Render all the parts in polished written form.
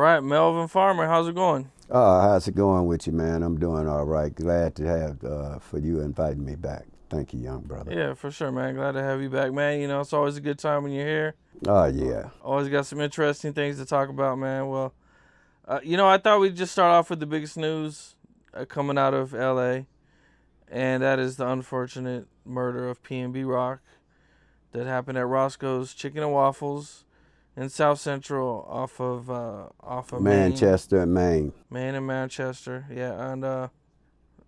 right, Melvin Farmer, how's it going? How's it going with you, man? I'm doing all right. Glad to have for you inviting me back. Thank you, young brother. Yeah, for sure, man. Glad to have you back, man. You know, it's always a good time when you're here. Oh, yeah. Always got some interesting things to talk about, man. Well, I thought we'd just start off with the biggest news coming out of LA, and that is the unfortunate murder of PnB Rock that happened at Roscoe's Chicken and Waffles in South Central off of Manchester, Maine. Maine and Manchester. Yeah, and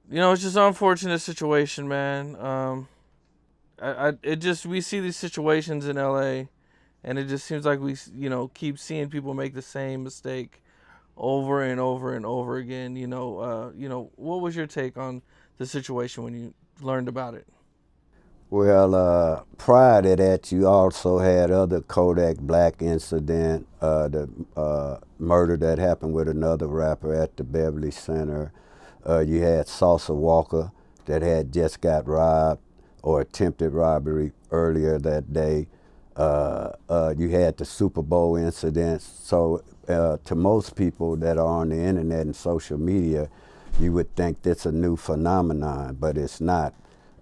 it's just an unfortunate situation, man. We see these situations in LA, and it just seems like we keep seeing people make the same mistake over and over and over again. What was your take on the situation when you learned about it? Well, prior to that, you also had other Kodak Black incident, the murder that happened with another rapper at the Beverly Center. You had Sauce Walka that had just got robbed or attempted robbery earlier that day. You had the Super Bowl incidents. So to most people that are on the internet and social media, you would think that's a new phenomenon, but it's not.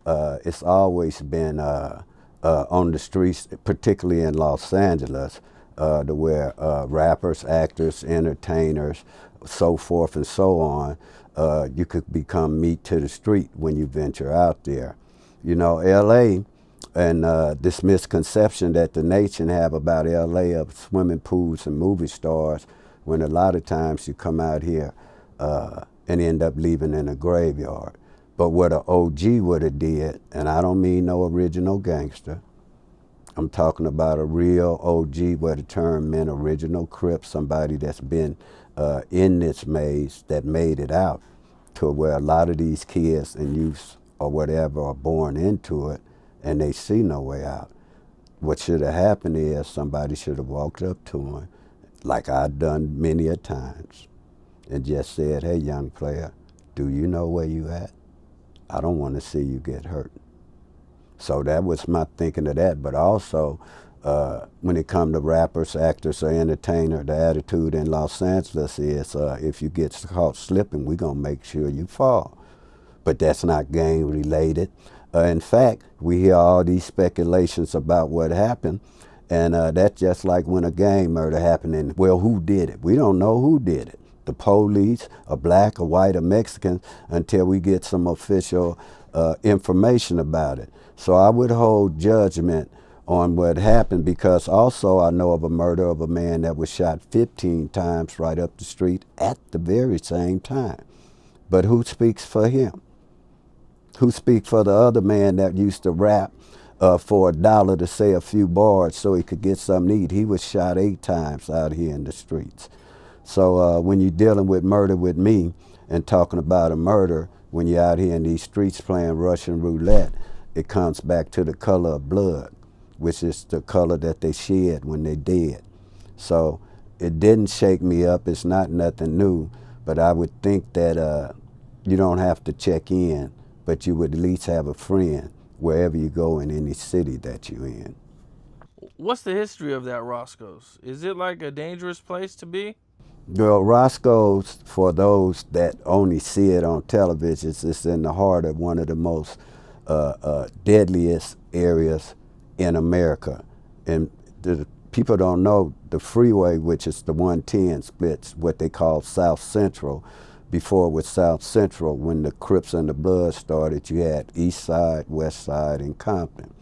It's always been on the streets, particularly in Los Angeles, to where rappers, actors, entertainers, so forth and so on, you could become meat to the street when you venture out there. You know, LA and this misconception that the nation have about LA of swimming pools and movie stars, when a lot of times you come out here and end up leaving in a graveyard. But what an OG would have did, and I don't mean no original gangster, I'm talking about a real OG, where the term meant original Crip, somebody that's been in this maze that made it out, to where a lot of these kids and youths or whatever are born into it and they see no way out. What should have happened is somebody should have walked up to him, like I've done many a times, and just said, "Hey, young player, do you know where you at? I don't want to see you get hurt." So that was my thinking of that. But also, when it comes to rappers, actors, or entertainers, the attitude in Los Angeles is if you get caught slipping, we're going to make sure you fall. But that's not gang related. In fact, we hear all these speculations about what happened, and that's just like when a gang murder happened, and, well, who did it? We don't know who did it. The police, a black, a white, a Mexican, until we get some official information about it. So I would hold judgment on what happened, because also I know of a murder of a man that was shot 15 times right up the street at the very same time. But who speaks for him? Who speaks for the other man that used to rap for $1 to say a few bars so he could get something to eat? He was shot 8 times out here in the streets. So when you're dealing with murder with me and talking about a murder, when you're out here in these streets playing Russian roulette, it comes back to the color of blood, which is the color that they shed when they dead. So it didn't shake me up. It's not nothing new, but I would think that you don't have to check in, but you would at least have a friend wherever you go in any city that you're in. What's the history of that Roscoe's? Is it like a dangerous place to be? Well, Roscoe's, for those that only see it on television, it's in the heart of one of the most deadliest areas in America. And the people don't know the freeway, which is the 110, splits what they call South Central. Before it was South Central, when the Crips and the Bloods started, you had East Side, West Side, and Compton.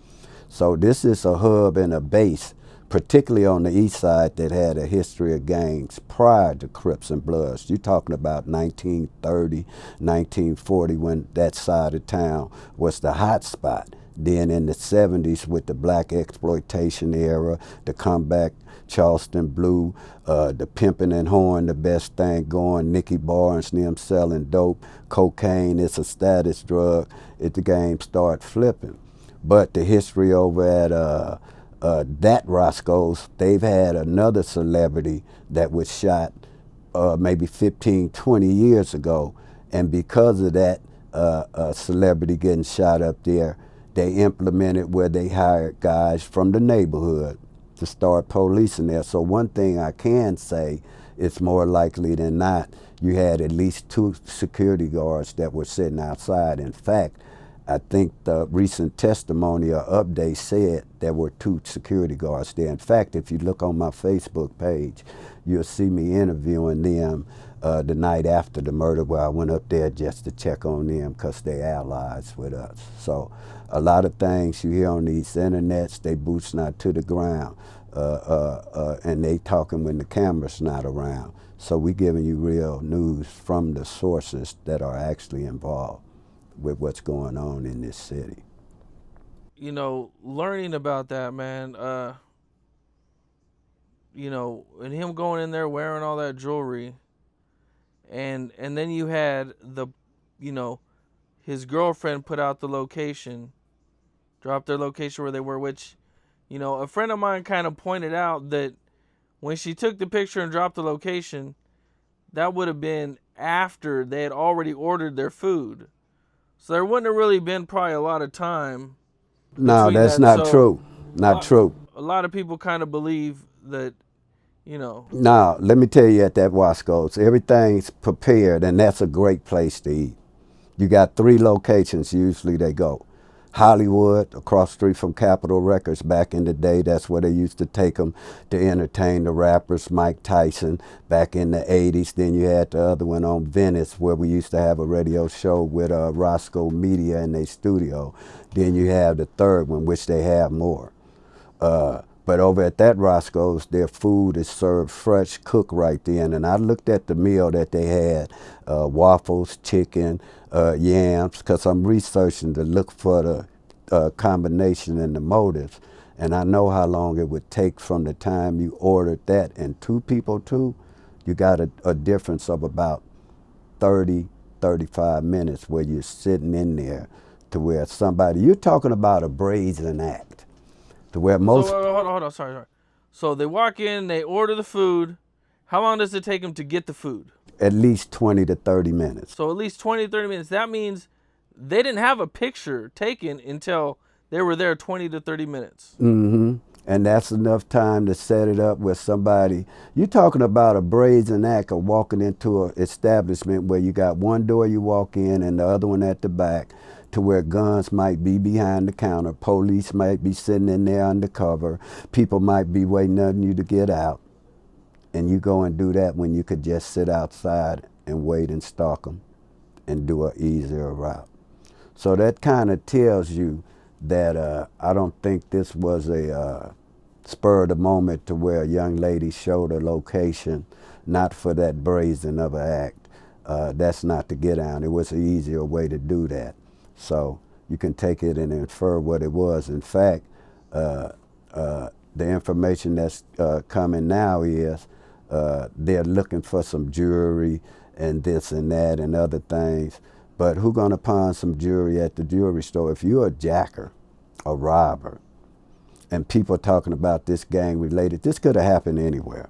So this is a hub and a base, particularly on the East Side, that had a history of gangs prior to Crips and Bloods. You're talking about 1930, 1940, when that side of town was the hot spot. Then in the 70s, with the black exploitation era, the comeback, Charleston Blue, the pimping and whoring, the best thing going, Nicky Barnes and them selling dope, cocaine, it's a status drug, the game start flipping. But the history over at that Roscoe's, they've had another celebrity that was shot maybe 15, 20 years ago. And because of that celebrity getting shot up there, they implemented where they hired guys from the neighborhood to start policing there. So one thing I can say it's more likely than not you had at least 2 security guards that were sitting outside. In fact, I think the recent testimony or update said there were 2 security guards there. In fact, if you look on my Facebook page, you'll see me interviewing them the night after the murder, where I went up there just to check on them because they're allies with us. So a lot of things you hear on these internets, they boots not to the ground, and they talking when the camera's not around. So we giving you real news from the sources that are actually involved with what's going on in this city. You know, learning about that, man, you know, and him going in there wearing all that jewelry, and then you had the, you know, his girlfriend put out the location, dropped their location where they were, which, you know, a friend of mine kind of pointed out that when she took the picture and dropped the location, that would have been after they had already ordered their food. So there wouldn't have really been probably a lot of time. No, that's not true. Not true. A lot of people kind of believe that, you know. No, let me tell you, at that Roscoe's, everything's prepared, and that's a great place to eat. You got 3 locations usually they go. Hollywood, across the street from Capitol Records. Back in the day, that's where they used to take them to entertain the rappers, Mike Tyson, back in the 80s. Then you had the other one on Venice, where we used to have a radio show with Roscoe Media in their studio. Then you have the third one, which they have more. But over at that Roscoe's, their food is served fresh, cooked right then. And I looked at the meal that they had, waffles, chicken, yams, because I'm researching to look for the combination and the motives. And I know how long it would take from the time you ordered that and 2 people too. You got a difference of about 30, 35 minutes where you're sitting in there to where somebody, you're talking about a brazen act. To where most. So, hold on, sorry. So they walk in, they order the food. How long does it take them to get the food? At least 20 to 30 minutes. So at least 20 to 30 minutes. That means they didn't have a picture taken until they were there 20 to 30 minutes. Mm-hmm. And that's enough time to set it up with somebody. You're talking about a brazen act of walking into an establishment where you got one door you walk in and the other one at the back, to where guns might be behind the counter, police might be sitting in there undercover, people might be waiting on you to get out, and you go and do that when you could just sit outside and wait and stalk them and do an easier route. So that kind of tells you that I don't think this was a spur of the moment to where a young lady showed a location, not for that brazen of an act. That's not to get down. It was an easier way to do that. So you can take it and infer what it was. In fact, the information that's coming now is they're looking for some jewelry and this and that and other things. But who's gonna pawn some jewelry at the jewelry store? If you're a jacker, a robber, and people talking about this gang related, this could have happened anywhere.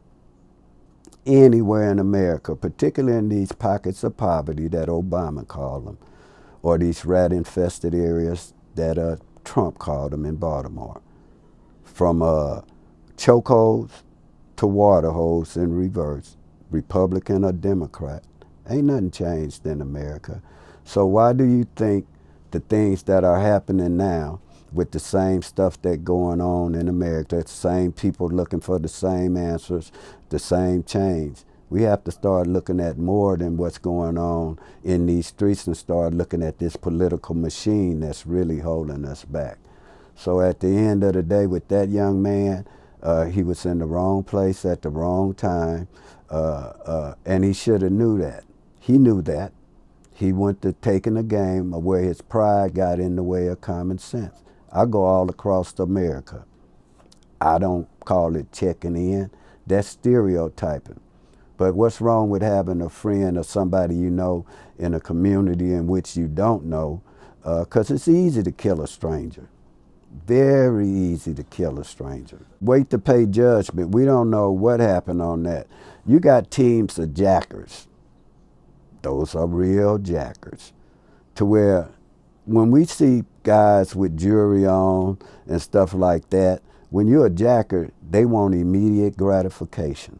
Anywhere in America, particularly in these pockets of poverty that Obama called them, or these rat-infested areas that Trump called them in Baltimore. From chokeholds to water holes in reverse, Republican or Democrat. Ain't nothing changed in America. So why do you think the things that are happening now with the same stuff that going on in America, the same people looking for the same answers, the same change? We have to start looking at more than what's going on in these streets and start looking at this political machine that's really holding us back. So at the end of the day, with that young man, he was in the wrong place at the wrong time, and he should have knew that. He knew that. He went to taking a game of where his pride got in the way of common sense. I go all across America. I don't call it checking in. That's stereotyping. But what's wrong with having a friend or somebody you know in a community in which you don't know? Because it's easy to kill a stranger. Very easy to kill a stranger. Wait to pay judgment. We don't know what happened on that. You got teams of jackers. Those are real jackers. To where when we see guys with jewelry on and stuff like that, when you're a jacker, they want immediate gratification.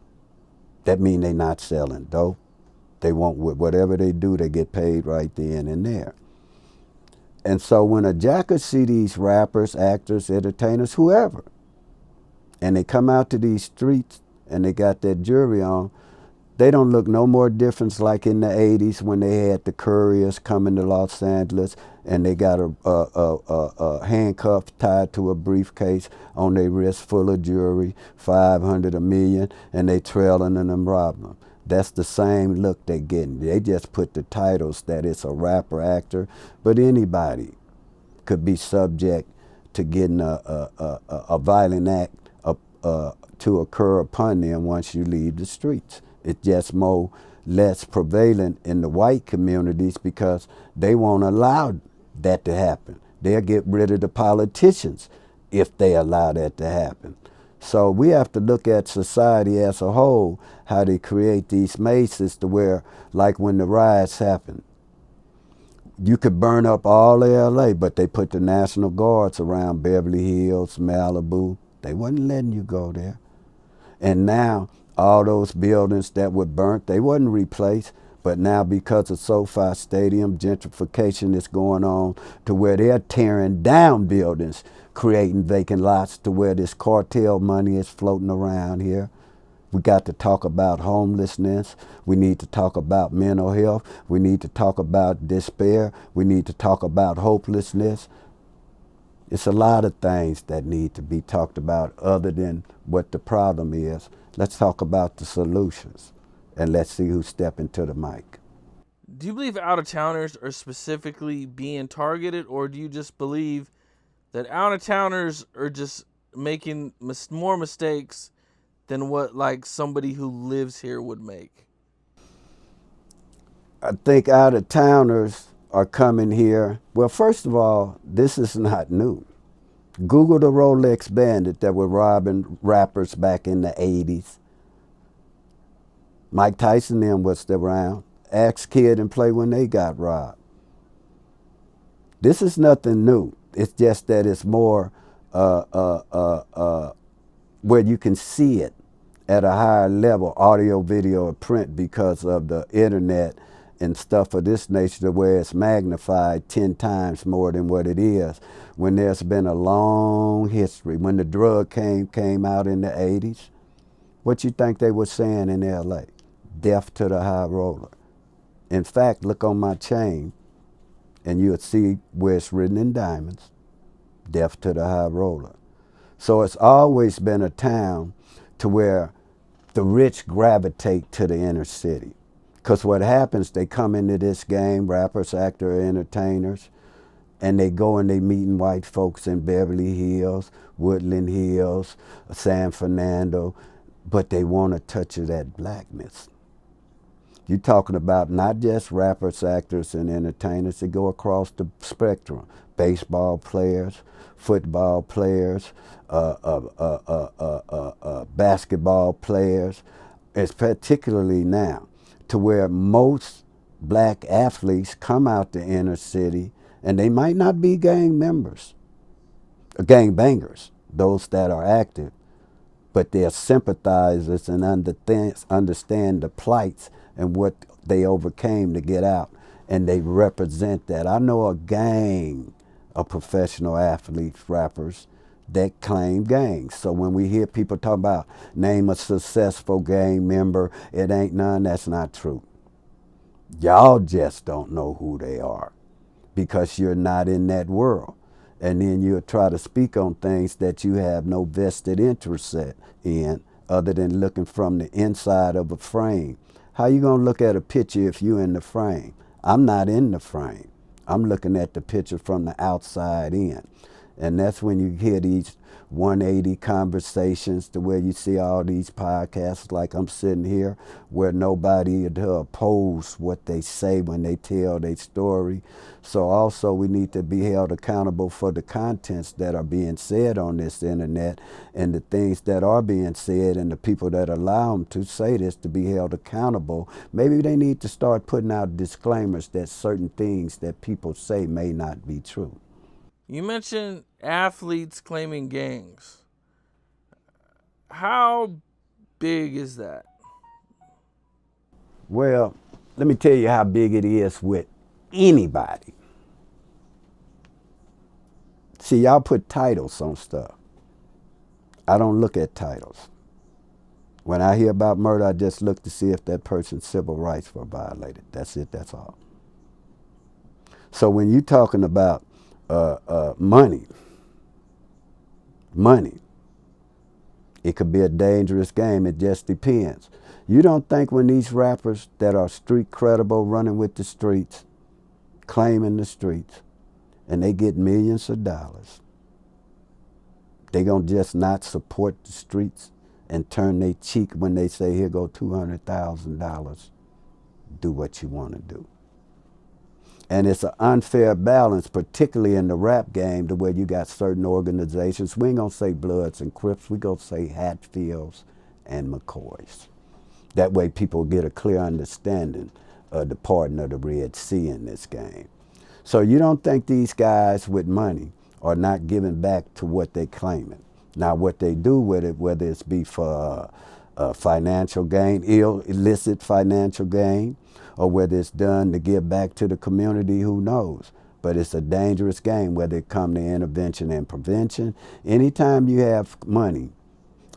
That mean they not selling dope. They want whatever they do, they get paid right then and there. And so when a jacker see these rappers, actors, entertainers, whoever, and they come out to these streets and they got that jewelry on, they don't look no more different like in the 80s when they had the couriers coming to Los Angeles and they got a handcuff tied to a briefcase on their wrist full of jewelry, 500, a million, and they trailing and them robbing them. That's the same look they getting. They just put the titles that it's a rapper, actor, but anybody could be subject to getting a violent act to occur upon them once you leave the streets. It's just less prevalent in the white communities because they won't allow that to happen. They'll get rid of the politicians if they allow that to happen. So we have to look at society as a whole, how they create these mazes to where, like when the riots happened, you could burn up all of LA, but they put the National Guards around Beverly Hills, Malibu. They wasn't letting you go there. And now all those buildings that were burnt, they wasn't replaced, but now because of SoFi Stadium, gentrification is going on to where they're tearing down buildings, creating vacant lots to where this cartel money is floating around here. We got to talk about homelessness. We need to talk about mental health. We need to talk about despair. We need to talk about hopelessness. It's a lot of things that need to be talked about other than what the problem is. Let's talk about the solutions, and let's see who's stepping to the mic. Do you believe out-of-towners are specifically being targeted, or do you just believe that out-of-towners are just making more mistakes than what like somebody who lives here would make? I think out-of-towners are coming here. Well, first of all, this is not new. Google the Rolex bandit that were robbing rappers back in the 80s. Mike Tyson them was around. Ask Kid and Play when they got robbed. This is nothing new. It's just that it's more where you can see it at a higher level, audio, video, or print, because of the internet and stuff of this nature, where it's magnified 10 times more than what it is. When there's been a long history, when the drug came out in the 80s, what you think they were saying in LA? Death to the high roller. In fact, look on my chain and you'll see where it's written in diamonds, death to the high roller. So it's always been a town to where the rich gravitate to the inner city. Because what happens, they come into this game, rappers, actors, entertainers, and they go and they meeting white folks in Beverly Hills, Woodland Hills, San Fernando, but they want a touch of that blackness. You're talking about not just rappers, actors, and entertainers. They go across the spectrum. Baseball players, football players, basketball players. It's particularly now to where most black athletes come out the inner city, and they might not be gang members, gang bangers, those that are active, but they're sympathizers and understand the plights and what they overcame to get out, and they represent that. I know a gang of professional athletes, rappers, that claim gangs. So when we hear people talk about name a successful gang member, it ain't none, that's not true. Y'all just don't know who they are because you're not in that world. And then you'll try to speak on things that you have no vested interest in other than looking from the inside of a frame. How you gonna look at a picture if you in the frame? I'm not in the frame. I'm looking at the picture from the outside in. And that's when you hear these 180 conversations to where you see all these podcasts like I'm sitting here where nobody oppose what they say when they tell their story. So also we need to be held accountable for the contents that are being said on this internet and the things that are being said, and the people that allow them to say this to be held accountable. Maybe they need to start putting out disclaimers that certain things that people say may not be true. You mentioned athletes claiming gangs. How big is that? Well, let me tell you how big it is with anybody. See, y'all put titles on stuff. I don't look at titles. When I hear about murder, I just look to see if that person's civil rights were violated. That's it, that's all. So when you're talking about money, it could be a dangerous game. It just depends. You don't think when these rappers that are street credible, running with the streets, claiming the streets, and they get millions of dollars, they gonna just not support the streets and turn their cheek when they say, here go $200,000, do what you want to do. And it's an unfair balance, particularly in the rap game, to where you got certain organizations. We ain't gonna say Bloods and Crips, we gonna say Hatfields and McCoys. That way people get a clear understanding of the parting of the Red Sea in this game. So you don't think these guys with money are not giving back to what they're claiming. Now what they do with it, whether it's be for financial gain, illicit financial gain, or whether it's done to give back to the community, who knows? But it's a dangerous game, whether it come to intervention and prevention. Anytime you have money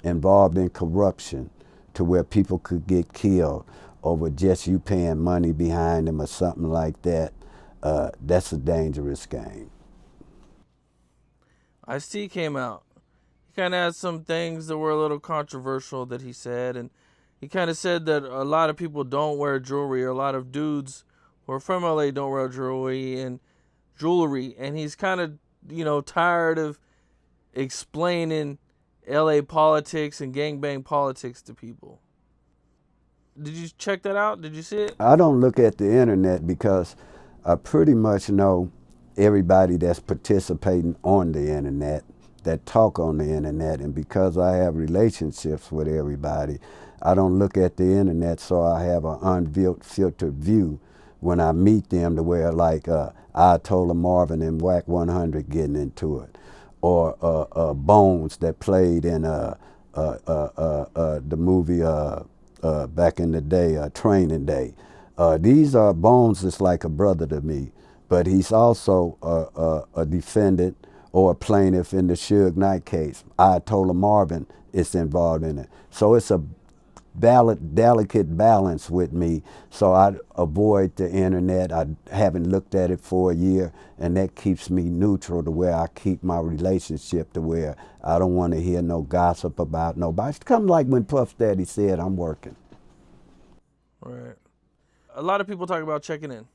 involved in corruption to where people could get killed over just you paying money behind them or something like that, that's a dangerous game. Ice-T came out. He kind of had some things that were a little controversial that he said, and he kind of said that a lot of people don't wear jewelry, or a lot of dudes who are from LA don't wear jewelry, and he's kind of, tired of explaining LA politics and gangbang politics to people. Did you check that out? Did you see it? I don't look at the internet because I pretty much know everybody that's participating on the internet, that talk on the internet, and because I have relationships with everybody, I don't look at the internet, so I have an unfiltered view when I meet them, to where like Ayatollah Marvin and Whack 100 getting into it, or Bones that played in the movie back in the day, Training Day. These are Bones is like a brother to me, but he's also a defendant or a plaintiff in the Suge Knight case. Ayatollah Marvin is involved in it. So it's a delicate balance with me, so I avoid the internet. I haven't looked at it for a year, and that keeps me neutral, to where I keep my relationship to where I don't want to hear no gossip about nobody. It's kind of like when Puff Daddy said, I'm working. Right. A lot of people talk about checking in.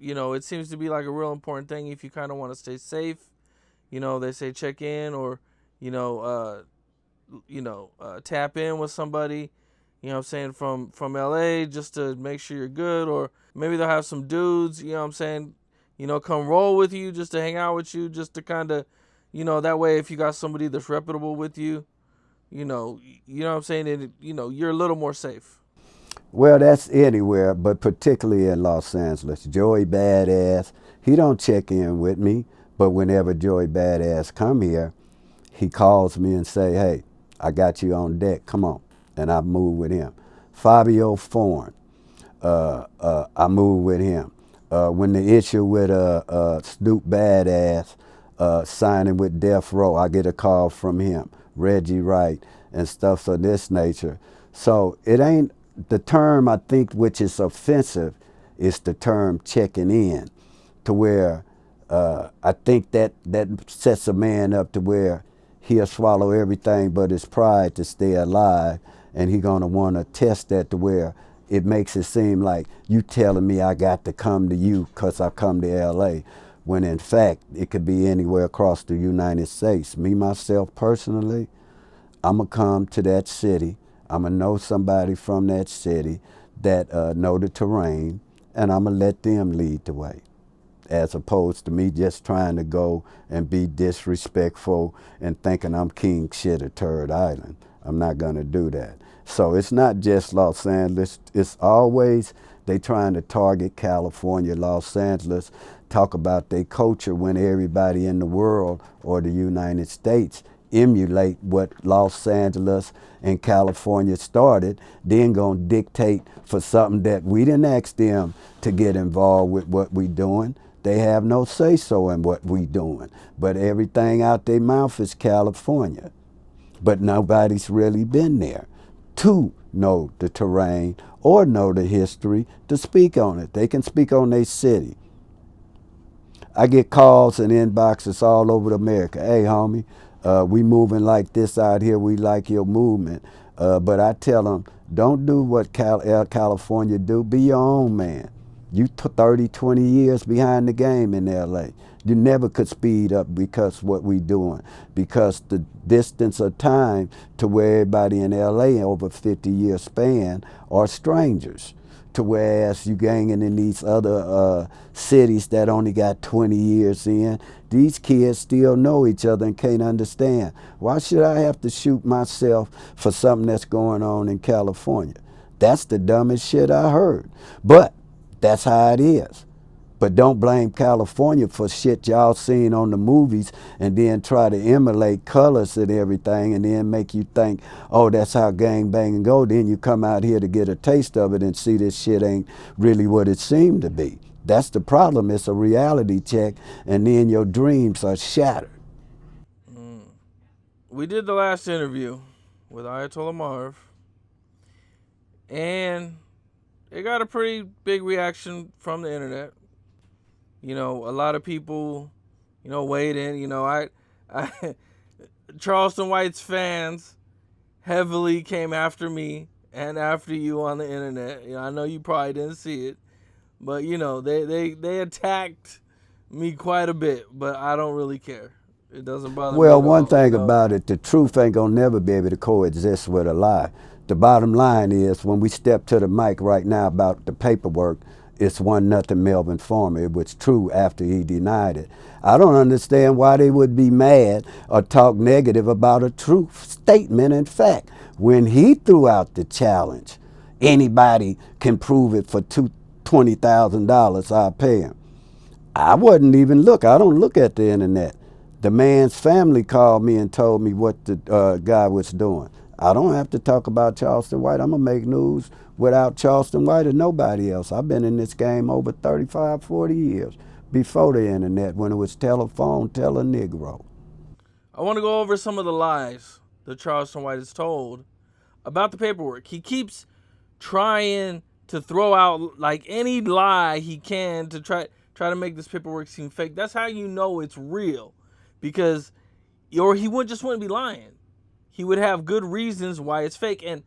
It seems to be like a real important thing if you kind of want to stay safe. They say check in, or, tap in with somebody, from LA, just to make sure you're good. Or maybe they'll have some dudes, come roll with you, just to hang out with you, just to kind of, that way if you got somebody that's reputable with you, and, you're a little more safe. Well, that's anywhere, but particularly in Los Angeles. Joey Badass, he don't check in with me, but whenever Joey Badass come here, he calls me and say, hey, I got you on deck, come on. And I move with him. Fabio Foreign, I move with him. When the issue with Snoop Badass signing with Death Row, I get a call from him. Reggie Wright and stuff of this nature. So it ain't the term, I think, which is offensive, is the term checking in, to where I think that sets a man up to where he'll swallow everything but his pride to stay alive, and he's gonna want to test that, to where it makes it seem like you telling me I got to come to you because I come to LA, when in fact it could be anywhere across the United States. Me, myself, personally, I'm gonna come to that city. I'm going to know somebody from that city that know the terrain, and I'm going to let them lead the way, as opposed to me just trying to go and be disrespectful and thinking I'm king shit at Turd Island. I'm not going to do that. So it's not just Los Angeles. It's always they trying to target California, Los Angeles, talk about their culture, when everybody in the world or the United States emulate what Los Angeles and California started, then gonna dictate for something that we didn't ask them to get involved with what we doing. They have no say-so in what we doing. But everything out their mouth is California. But nobody's really been there to know the terrain or know the history to speak on it. They can speak on their city. I get calls and inboxes all over America. Hey, homie, we moving like this out here. We like your movement. But I tell them, don't do what California do. Be your own man. You 30, 20 years behind the game in LA. You never could speed up because what we doing. Because the distance of time to where everybody in LA over 50-year span are strangers. To whereas you ganging in these other cities that only got 20 years in, these kids still know each other and can't understand. Why should I have to shoot myself for something that's going on in California? That's the dumbest shit I heard. But that's how it is. But don't blame California for shit y'all seen on the movies and then try to emulate colors and everything and then make you think, oh, that's how gang banging go. Then you come out here to get a taste of it and see this shit ain't really what it seemed to be. That's the problem. It's a reality check, and then your dreams are shattered. We did the last interview with Ayatollah Marv, and it got a pretty big reaction from the internet. You know, a lot of people, you know, weighed in. You know, I Charleston White's fans heavily came after me and after you on the internet. You know, I know you probably didn't see it, but you know, they attacked me quite a bit, but I don't really care. It doesn't bother me. Well, one thing about it, the truth ain't gonna never be able to coexist with a lie. The bottom line is, when we step to the mic right now about the paperwork, it's 1-0 Melvin Farmer. It was true after he denied it. I don't understand why they would be mad or talk negative about a true statement and fact. When he threw out the challenge, anybody can prove it for $20,000, I'll pay him. I wouldn't even look. I don't look at the internet. The man's family called me and told me what the guy was doing. I don't have to talk about Charleston White. I'm going to make news without Charleston White or nobody else. I've been in this game over 35, 40 years before the internet, when it was telephone, tell a Negro. I want to go over some of the lies that Charleston White has told about the paperwork. He keeps trying to throw out like any lie he can to try to make this paperwork seem fake. That's how you know it's real, because or he wouldn't be lying. He would have good reasons why it's fake. And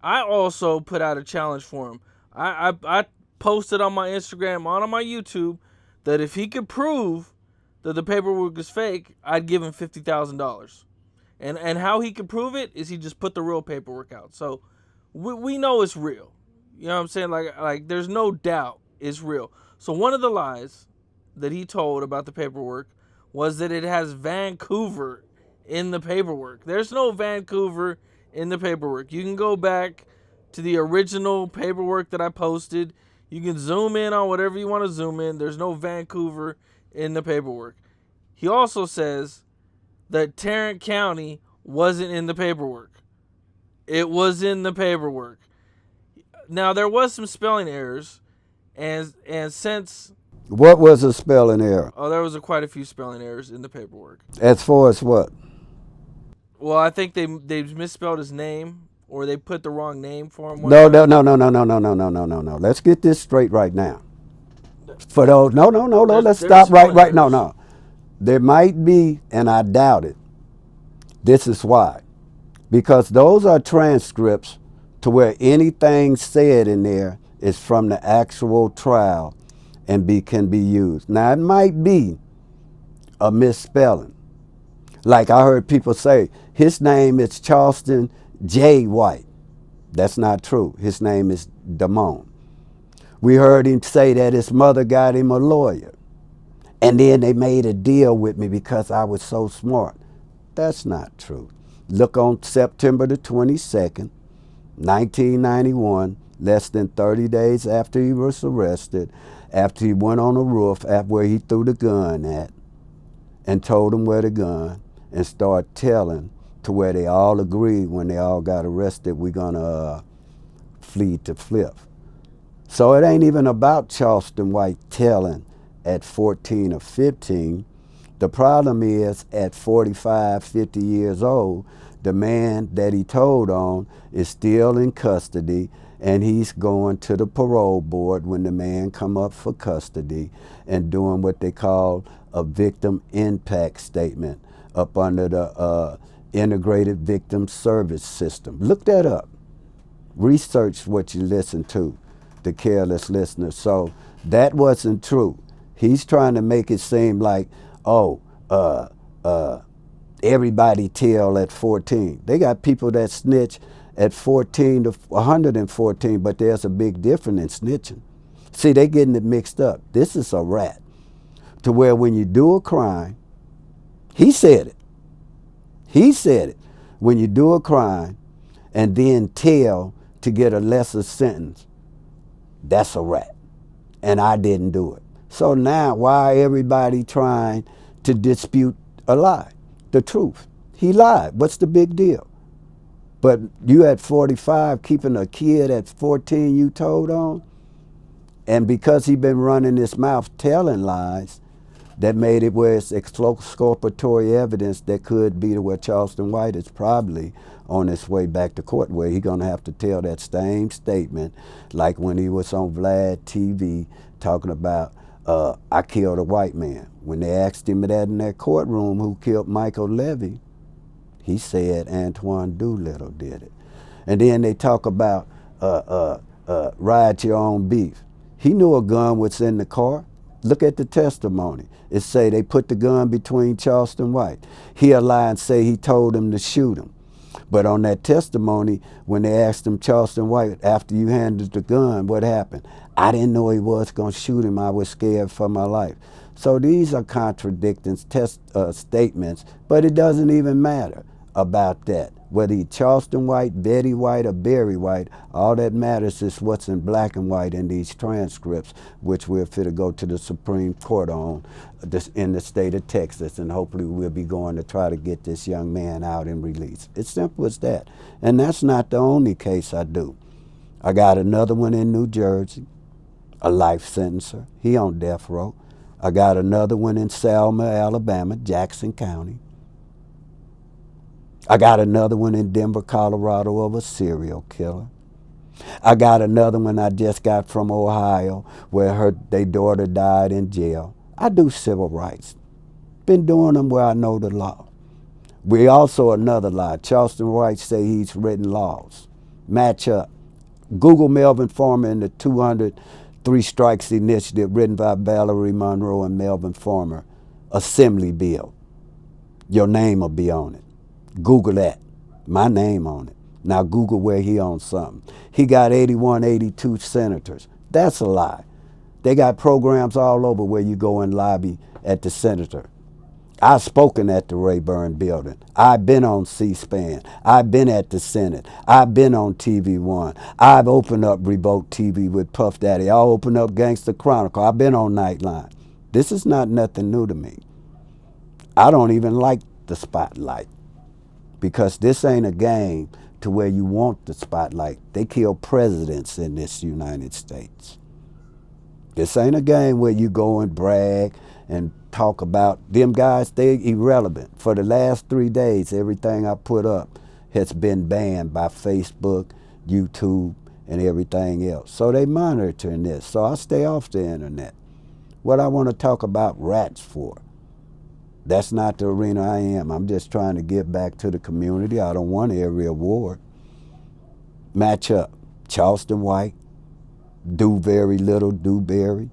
I also put out a challenge for him. I posted on my Instagram, on my YouTube, that if he could prove that the paperwork is fake, I'd give him $50,000. And how he could prove it is he just put the real paperwork out. So we know it's real. You know what I'm saying? Like there's no doubt it's real. So one of the lies that he told about the paperwork was that it has Vancouver in the paperwork. There's no Vancouver in the paperwork. You can go back to the original paperwork that I posted. You can zoom in on whatever you want to zoom in. There's no Vancouver in the paperwork. He also says that Tarrant County wasn't in the paperwork. It was in the paperwork. Now, there was some spelling errors, and since... What was a spelling error? Oh, there was quite a few spelling errors in the paperwork. As far as what? Well, I think they misspelled his name, or they put the wrong name for him. No. Let's get this straight right now. For those, no. Let's stop right. No. There might be, and I doubt it. This is why, because those are transcripts to where anything said in there is from the actual trial, and can be used. Now, it might be a misspelling. Like I heard people say, his name is Charleston J. White. That's not true. His name is Damone. We heard him say that his mother got him a lawyer. And then they made a deal with me because I was so smart. That's not true. Look on September the 22nd, 1991, less than 30 days after he was arrested, after he went on a roof where he threw the gun at and told him where the gun, and start telling to where they all agreed when they all got arrested, we're going to flee to flip. So it ain't even about Charleston White telling at 14 or 15. The problem is at 45, 50 years old, the man that he told on is still in custody, and he's going to the parole board when the man come up for custody and doing what they call a victim impact statement up under the integrated victim service system. Look that up. Research what you listen to, the careless listener. So that wasn't true. He's trying to make it seem like, oh, everybody tell at 14. They got people that snitch at 14 to 114, but there's a big difference in snitching. See, they getting it mixed up. This is a rat. To where when you do a crime, he said it. He said it. When you do a crime and then tell to get a lesser sentence, that's a rat. And I didn't do it. So now why everybody trying to dispute a lie? The truth. He lied. What's the big deal? But you at 45 keeping a kid at 14 you told on, and because he been running his mouth telling lies, that made it where it's exculpatory evidence that could be to where Charleston White is probably on his way back to court, where he's going to have to tell that same statement like when he was on Vlad TV talking about, I killed a white man. When they asked him that in that courtroom who killed Michael Levy, he said Antoine Doolittle did it. And then they talk about ride your own beef. He knew a gun was in the car. Look at the testimony. It say they put the gun between Charleston White. He'll lie and say he told him to shoot him. But on that testimony, when they asked him, Charleston White, after you handed the gun, what happened? I didn't know he was going to shoot him. I was scared for my life. So these are contradicting statements, but it doesn't even matter about that. Whether he Charleston White, Betty White, or Barry White, all that matters is what's in black and white in these transcripts, which we're fit to go to the Supreme Court on in the state of Texas, and hopefully we'll be going to try to get this young man out and released. It's simple as that. And that's not the only case I do. I got another one in New Jersey, a life sentencer. He on death row. I got another one in Selma, Alabama, Jackson County. I got another one in Denver, Colorado of a serial killer. I got another one I just got from Ohio where their daughter died in jail. I do civil rights. Been doing them where I know the law. We also another lie. Charleston White say he's written laws. Match up. Google Melvin Farmer and the 203 Strikes Initiative written by Valerie Monroe and Melvin Farmer. Assembly bill. Your name will be on it. Google that. My name on it. Now Google where he owns something. He got 81, 82 senators. That's a lie. They got programs all over where you go and lobby at the senator. I've spoken at the Rayburn building. I've been on C-SPAN. I've been at the Senate. I've been on TV One. I've opened up Revolt TV with Puff Daddy. I'll open up Gangster Chronicle. I've been on Nightline. This is not nothing new to me. I don't even like the spotlight, because this ain't a game to where you want the spotlight. They kill presidents in this United States. This ain't a game where you go and brag and talk about them guys. They're irrelevant. For the last 3 days, everything I put up has been banned by Facebook, YouTube, and everything else. So they monitoring this. So I stay off the internet. What I want to talk about rats for? That's not the arena I am. I'm just trying to give back to the community. I don't want every award. Match up. Charleston White, do very little, do very.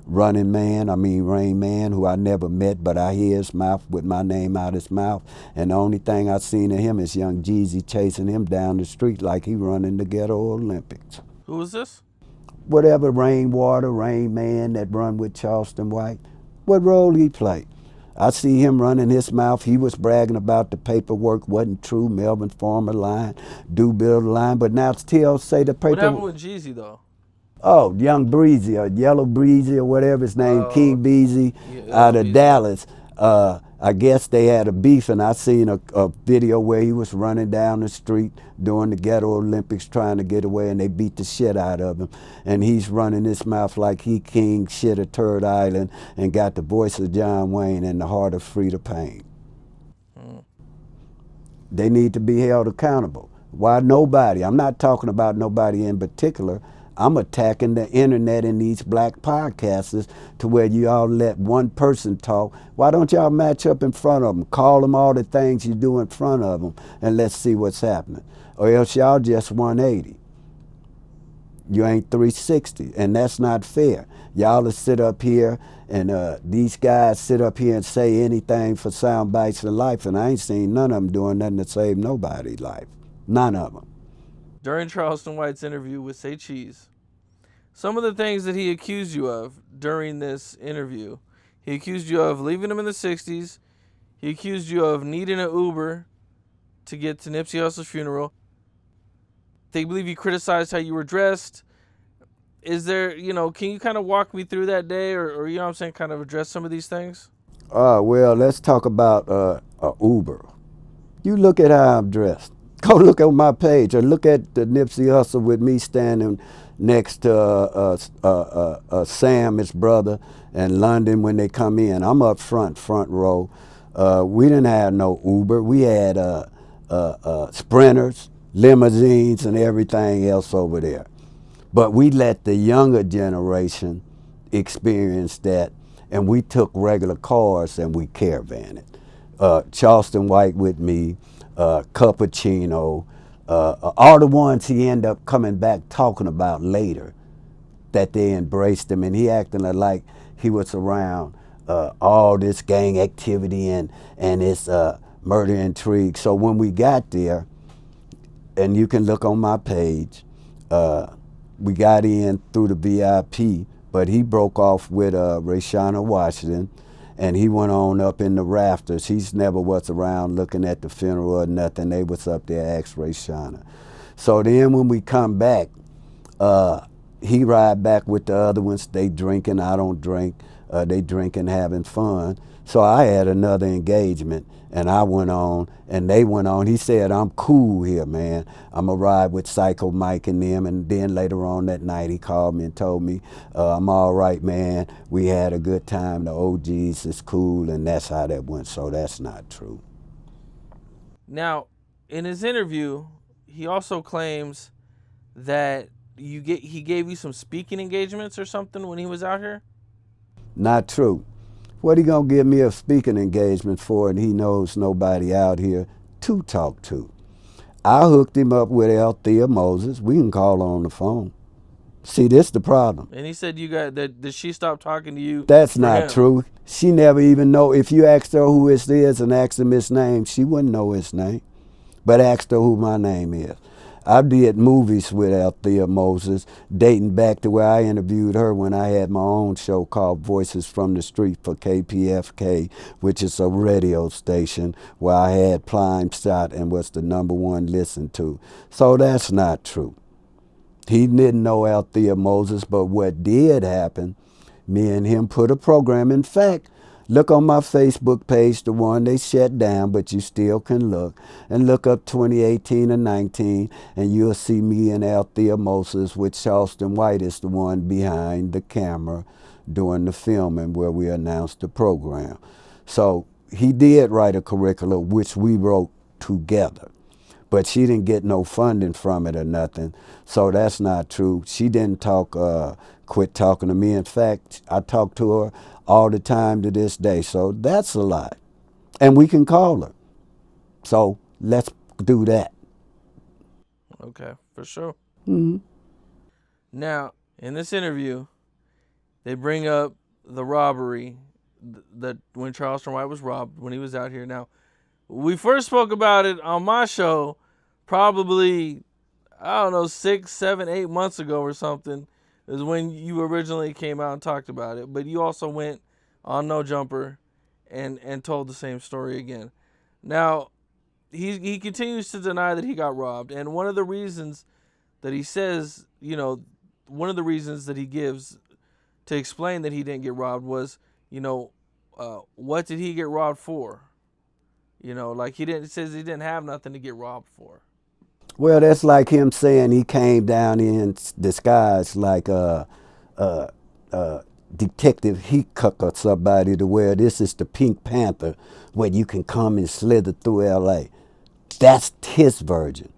Rain Man, who I never met, but I hear his mouth with my name out his mouth. And the only thing I seen of him is young Jeezy chasing him down the street like he running the Ghetto Olympics. Who is this? Whatever Rain Man that run with Charleston White, what role he play? I see him running his mouth. He was bragging about the paperwork wasn't true. Melvin Farmer lying, Do Bill lying, but now still say the paperwork. What happened with Jeezy though? Oh, Young Breezy or Yellow Breezy or whatever his name, King Beezy out of Beezy. Dallas. I guess they had a beef, and I seen a video where he was running down the street during the Ghetto Olympics trying to get away, and they beat the shit out of him. And he's running his mouth like he king shit of Turd Island and got the voice of John Wayne and the heart of Freda Payne. They need to be held accountable. Why nobody? I'm not talking about nobody in particular. I'm attacking the internet and these black podcasters to where you all let one person talk. Why don't y'all match up in front of them? Call them all the things you do in front of them and let's see what's happening. Or else y'all just 180. You ain't 360, and that's not fair. Y'all will sit up here and these guys sit up here and say anything for sound bites of life, and I ain't seen none of them doing nothing to save nobody's life. None of them. During Charleston White's interview with Say Cheese, some of the things that he accused you of during this interview, he accused you of leaving him in the 60s. He accused you of needing an Uber to get to Nipsey Hussle's funeral. They believe he criticized how you were dressed. Is there, can you kind of walk me through that day or you know what I'm saying, kind of address some of these things? Well, let's talk about Uber. You look at how I'm dressed. Go look on my page or look at the Nipsey Hussle with me standing next to Sam, his brother, and London when they come in. I'm up front row. We didn't have no Uber. We had Sprinters, limousines, and everything else over there. But we let the younger generation experience that, and we took regular cars and we caravaned it. Charleston White with me, Cappuccino, all the ones he ended up coming back talking about later, that they embraced him, and he acting like he was around all this gang activity and this murder intrigue. So when we got there, and you can look on my page, we got in through the VIP, but he broke off with Raymond Washington, and he went on up in the rafters. He's never was around looking at the funeral or nothing. They was up there, asked Raymond. So then when we come back, he ride back with the other ones. They drinking, I don't drink. They drinking, having fun. So I had another engagement, and I went on, and they went on. He said, I'm cool here, man. I'm going to ride with Psycho Mike and them. And then later on that night, he called me and told me, I'm all right, man. We had a good time. The OGs is cool, and that's how that went. So that's not true. Now, in his interview, he also claims that he gave you some speaking engagements or something when he was out here? Not true. What he gonna give me a speaking engagement for, and he knows nobody out here to talk to? I hooked him up with Althea Moses. We can call her on the phone. See, this the problem. And he said you got that. Did she stop talking to you? That's not true. She never even know. If you asked her who it is and asked him his name, she wouldn't know his name. But asked her who my name is. I did movies with Althea Moses, dating back to where I interviewed her when I had my own show called Voices from the Street for KPFK, which is a radio station where I had prime shot and was the #1 listened to. So that's not true. He didn't know Althea Moses, but what did happen, me and him put a program. In fact, look on my Facebook page, the one they shut down, but you still can look. And look up 2018 or 19, and you'll see me and Althea Moses with Charleston White is the one behind the camera doing the filming where we announced the program. So he did write a curriculum, which we wrote together. But she didn't get no funding from it or nothing. So that's not true. She didn't quit talking to me. In fact, I talk to her all the time to this day. So that's a lie. And we can call her. So let's do that. Okay, for sure. Mm-hmm. Now, in this interview, they bring up the robbery that when Charleston White was robbed when he was out here. Now, we first spoke about it on my show probably, 6, 7, 8 months ago or something, is when you originally came out and talked about it. But you also went on No Jumper and told the same story again. Now, he continues to deny that he got robbed. And one of the reasons that he says, one of the reasons that he gives to explain that he didn't get robbed was, What did he get robbed for? You know, like he didn't, it says he didn't have nothing to get robbed for. Well, that's like him saying he came down in disguise like uh, Detective Heacock or somebody to where this is the Pink Panther where you can come and slither through L.A. That's his version.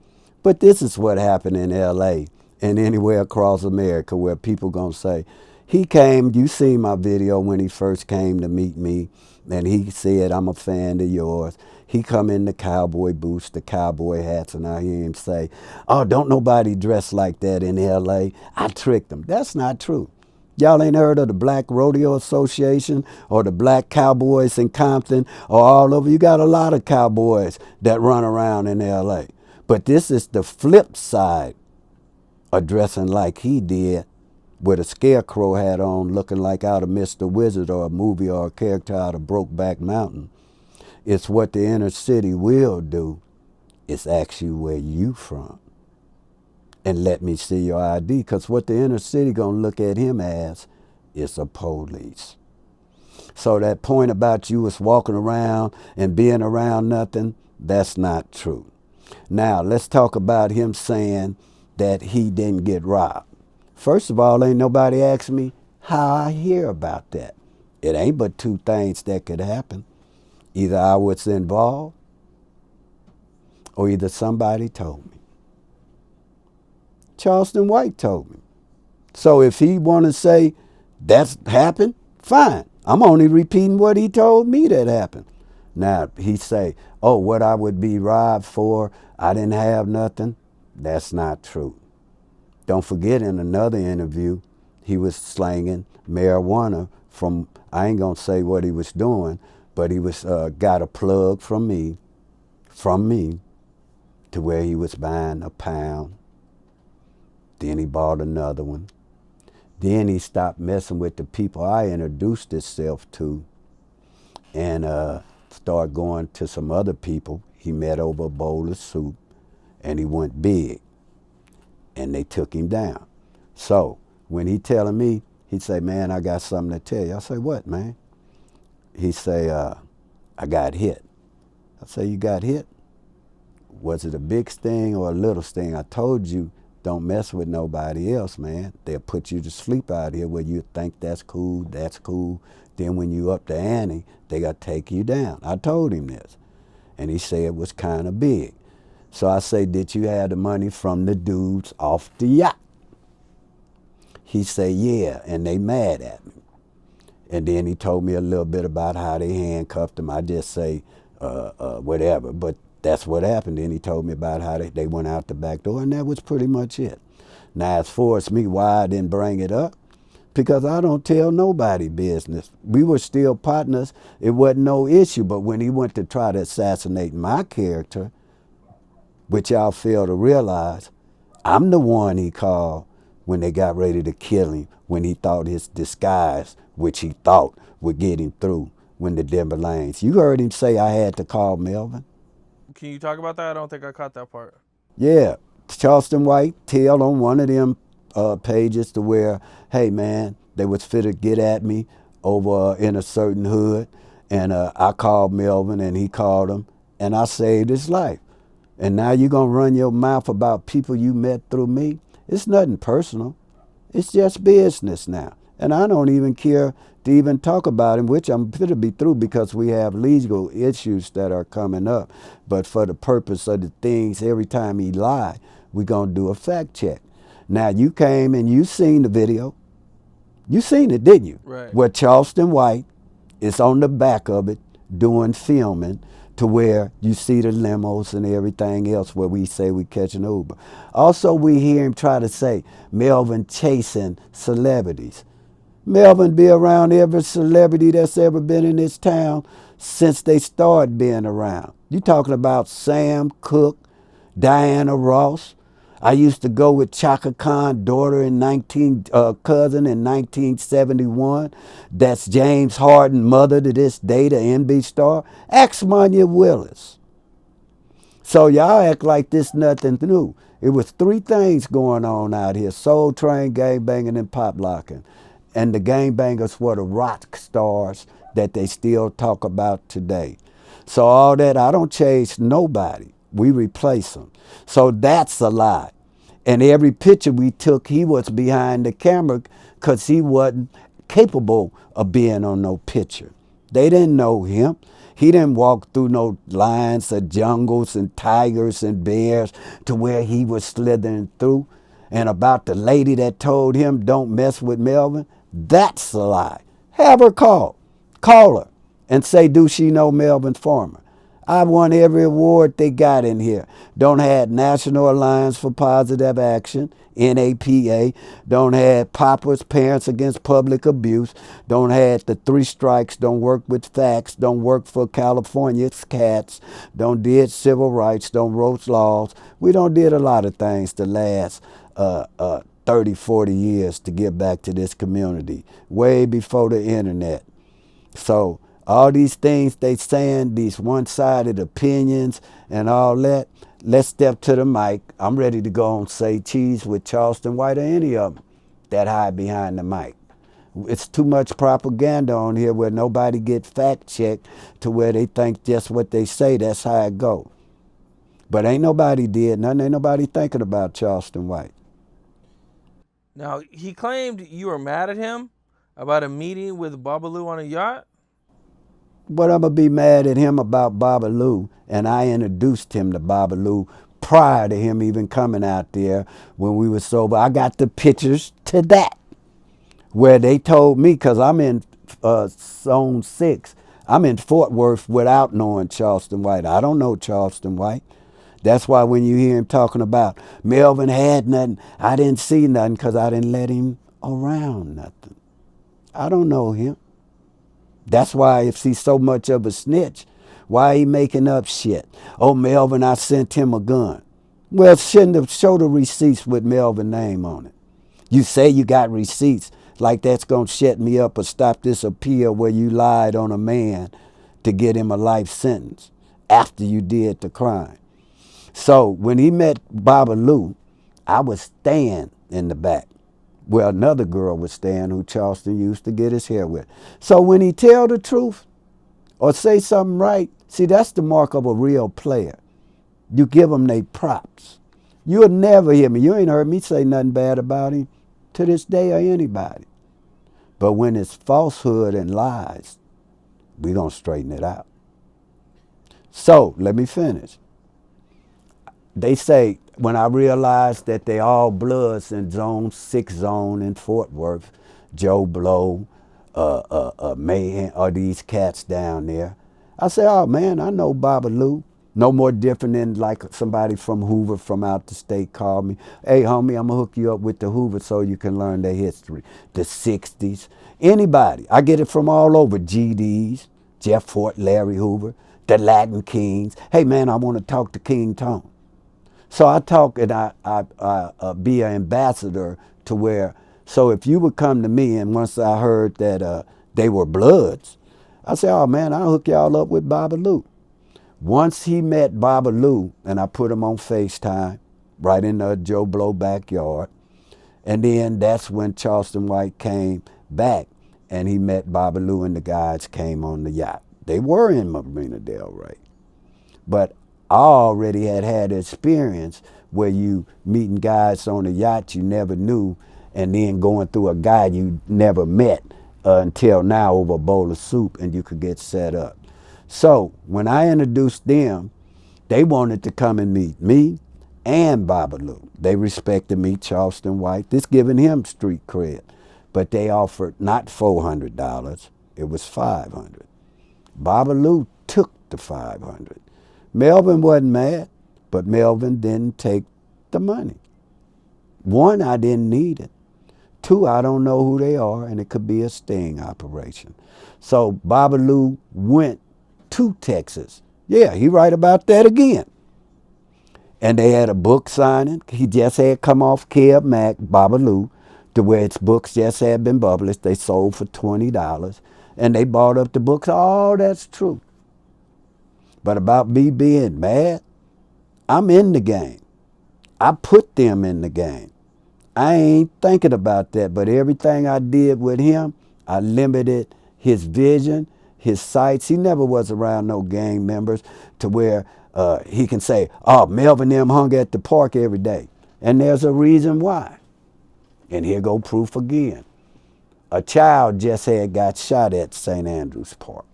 But this is what happened in L.A. and anywhere across America where people going to say, he came, you see my video when he first came to meet me, and he said, I'm a fan of yours. He come in the cowboy boots, the cowboy hats, and I hear him say, oh, don't nobody dress like that in L.A. I tricked them. That's not true. Y'all ain't heard of the Black Rodeo Association or the Black Cowboys in Compton or all over. You got a lot of cowboys that run around in L.A. But this is the flip side of dressing like he did with a scarecrow hat on looking like out of Mr. Wizard or a movie or a character out of Brokeback Mountain. It's what the inner city will do. It's ask you where you from and let me see your ID, because what the inner city gonna look at him as is a police. So that point about you was walking around and being around nothing, that's not true. Now let's talk about him saying that he didn't get robbed. First of all, ain't nobody asked me how I hear about that. It ain't but two things that could happen. Either I was involved or either somebody told me. Charleston White told me. So if he want to say that's happened, fine. I'm only repeating what he told me that happened. Now, he say, oh, what I would be robbed for, I didn't have nothing. That's not true. Don't forget, in another interview, he was slanging marijuana from, I ain't going to say what he was doing, but he was got a plug from me, to where he was buying a pound. Then he bought another one. Then he stopped messing with the people I introduced himself to and started going to some other people he met over a bowl of soup, and he went big, and they took him down. So when he telling me, he say, man, I got something to tell you. I say, what, man? He say, I got hit. I say, you got hit? Was it a big sting or a little sting? I told you, don't mess with nobody else, man. They'll put you to sleep out here where you think that's cool, that's cool. Then when you up the ante, they got to take you down. I told him this. And he said it was kind of big. So I say, did you have the money from the dudes off the yacht? He say, yeah, and they mad at me. And then he told me a little bit about how they handcuffed him. I just say, whatever, but that's what happened. Then he told me about how they went out the back door, and that was pretty much it. Now, as far as me, why I didn't bring it up, because I don't tell nobody business. We were still partners. It wasn't no issue, but when he went to try to assassinate my character, which y'all fail to realize, I'm the one he called when they got ready to kill him, when he thought his disguise, which he thought would get him through, when the Denver Lanes. You heard him say I had to call Melvin. Can you talk about that? I don't think I caught that part. Yeah, Charleston White tell on one of them pages to where, hey man, they was fit to get at me over in a certain hood, and I called Melvin and he called him, and I saved his life. And now you're gonna run your mouth about people you met through me? It's nothing personal. It's just business now. And I don't even care to even talk about him, which I'm fit to be through because we have legal issues that are coming up. But for the purpose of the things, every time he lie, we're going to do a fact check. Now, you came and you seen the video. You seen it, didn't you? Right. Where Charleston White is on the back of it doing filming to where you see the limos and everything else where we say we catch an Uber. Also, we hear him try to say Melvin chasing celebrities. Melvin be around every celebrity that's ever been in this town since they started being around. You talking about Sam Cooke, Diana Ross. I used to go with Chaka Khan's daughter cousin in 1971. That's James Harden's mother to this day, the NB star. Ask Monya Willis. So y'all act like this nothing new. It was three things going on out here: Soul Train, gangbanging, and pop locking. And the gangbangers were the rock stars that they still talk about today. So all that, I don't change nobody. We replace them. So that's a lie. And every picture we took, he was behind the camera because he wasn't capable of being on no picture. They didn't know him. He didn't walk through no lines of jungles and tigers and bears to where he was slithering through. And about the lady that told him don't mess with Melvin, that's a lie. Have her call. Call her and say, do she know Melvin Farmer? I won every award they got in here. Don't have National Alliance for Positive Action, NAPA. Don't have Papa's Parents Against Public Abuse. Don't have the 3 strikes. Don't work with facts. Don't work for California's cats. Don't did civil rights. Don't wrote laws. We don't did a lot of things to last 30, 40 years to give back to this community, way before the internet. So all these things they saying, these one-sided opinions and all that, let's step to the mic. I'm ready to go and say cheese with Charleston White or any of them that hide behind the mic. It's too much propaganda on here where nobody get fact-checked to where they think just what they say, that's how it go. But ain't nobody did nothing. Ain't nobody thinking about Charleston White. Now, he claimed you were mad at him about a meeting with Babalu on a yacht. But I'm going to be mad at him about Babalu, and I introduced him to Babalu prior to him even coming out there when we were sober. I got the pictures to that, where they told me, because I'm in Zone 6, I'm in Fort Worth without knowing Charleston White. I don't know Charleston White. That's why when you hear him talking about Melvin had nothing, I didn't see nothing because I didn't let him around nothing. I don't know him. That's why if he's so much of a snitch, why he making up shit? Oh, Melvin, I sent him a gun. Well, shouldn't have show the receipts with Melvin's name on it. You say you got receipts, like that's going to shut me up or stop this appeal where you lied on a man to get him a life sentence after you did the crime. So when he met Babalu, I was staying in the back. Well, another girl was staying who Charleston used to get his hair with. So when he tell the truth or say something right, see, that's the mark of a real player. You give them their props. You'll never hear me. You ain't heard me say nothing bad about him to this day or anybody. But when it's falsehood and lies, we going to straighten it out. So let me finish. They say, when I realized that they all bloods in Zone 6 zone in Fort Worth, Joe Blow, Mayhem, or these cats down there, I say, oh man, I know Babalu. No more different than like somebody from Hoover from out the state called me. Hey homie, I'm gonna hook you up with the Hoover so you can learn their history. The 60s, anybody. I get it from all over. GDs, Jeff Fort, Larry Hoover, the Latin Kings. Hey man, I want to talk to King Tone. So I talk and I be an ambassador to where, so if you would come to me and once I heard that they were bloods, I say, oh man, I'll hook y'all up with Babalu. Once he met Babalu, and I put him on FaceTime right in the Joe Blow backyard, and then that's when Charleston White came back and he met Babalu and the guys came on the yacht. They were in Marina Del Rey. But I already had experience where you meeting guys on a yacht you never knew and then going through a guy you never met until now over a bowl of soup and you could get set up. So when I introduced them, they wanted to come and meet me and Babalu. They respected me, Charleston White. This giving him street cred. But they offered not $400, it was $500. Babalu took the $500. Melvin wasn't mad, but Melvin didn't take the money. One, I didn't need it. Two, I don't know who they are, and it could be a sting operation. So Babalu went to Texas. Yeah, he right about that again. And they had a book signing. He just had come off Keb Mac, Babalu, to where its books just had been published. They sold for $20, and they bought up the books. Oh, that's true. But about me being mad, I'm in the game. I put them in the game. I ain't thinking about that, but everything I did with him, I limited his vision his sights. He never was around no gang members to where he can say, oh, Melvin them hung at the park every day. And there's a reason why. And here go proof again. A child just had got shot at St. Andrews Park.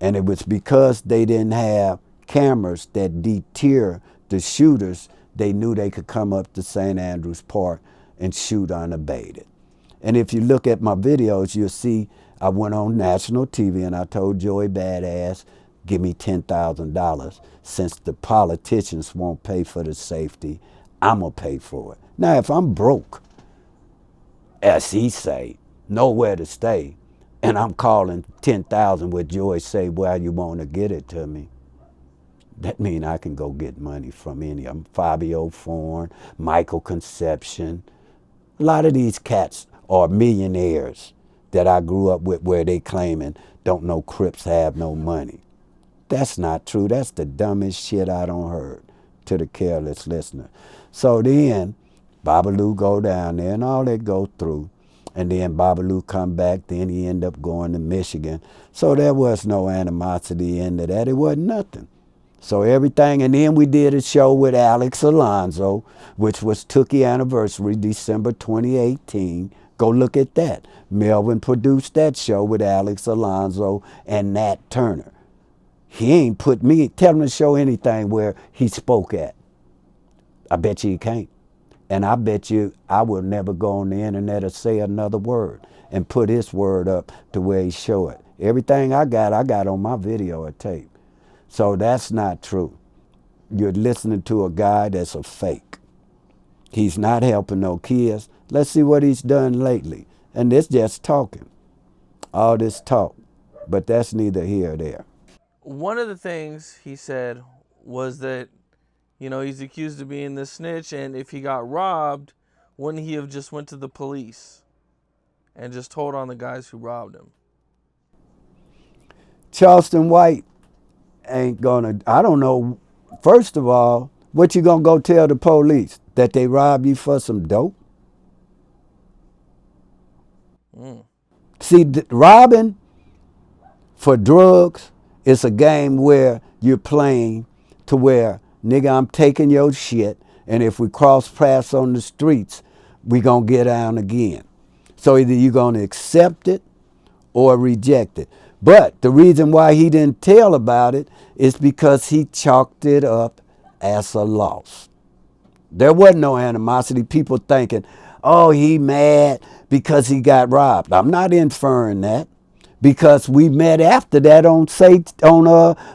And it was because they didn't have cameras that deter the shooters. They knew they could come up to St. Andrews Park and shoot unabated. And if you look at my videos, you'll see I went on national TV and I told Joey Badass, give me $10,000. Since the politicians won't pay for the safety, I'm going to pay for it. Now, if I'm broke, as he say, nowhere to stay, and I'm calling 10,000 with Joy say, well, you want to get it to me, that mean I can go get money from any of them. Fabio Foreign, Michael Conception. A lot of these cats are millionaires that I grew up with where they claiming don't know Crips have no money. That's not true. That's the dumbest shit I done heard to the careless listener. So then Babalu go down there and all that go through. And then Babalu come back, then he end up going to Michigan. So there was no animosity into that. It wasn't nothing. So everything, and then we did a show with Alex Alonso, which was Tookie anniversary, December 2018. Go look at that. Melvin produced that show with Alex Alonso and Nat Turner. He ain't put me, tell him to show anything where he spoke at. I bet you he can't. And I bet you I will never go on the internet or say another word and put his word up to where he show it. Everything I got on my video or tape. So that's not true. You're listening to a guy that's a fake. He's not helping no kids. Let's see what he's done lately. And this just talking. All this talk. But that's neither here or there. One of the things he said was that, you know, he's accused of being the snitch, and if he got robbed, wouldn't he have just went to the police and just told on the guys who robbed him? Charleston White ain't gonna, I don't know, first of all, what you gonna go tell the police? That they robbed you for some dope? See, robbing for drugs is a game where you're playing to where, nigga, I'm taking your shit, and if we cross paths on the streets, we gonna get down again. So either you're gonna accept it or reject it. But the reason why he didn't tell about it is because he chalked it up as a loss. There wasn't no animosity. People thinking, oh, he mad because he got robbed. I'm not inferring that, because we met after that on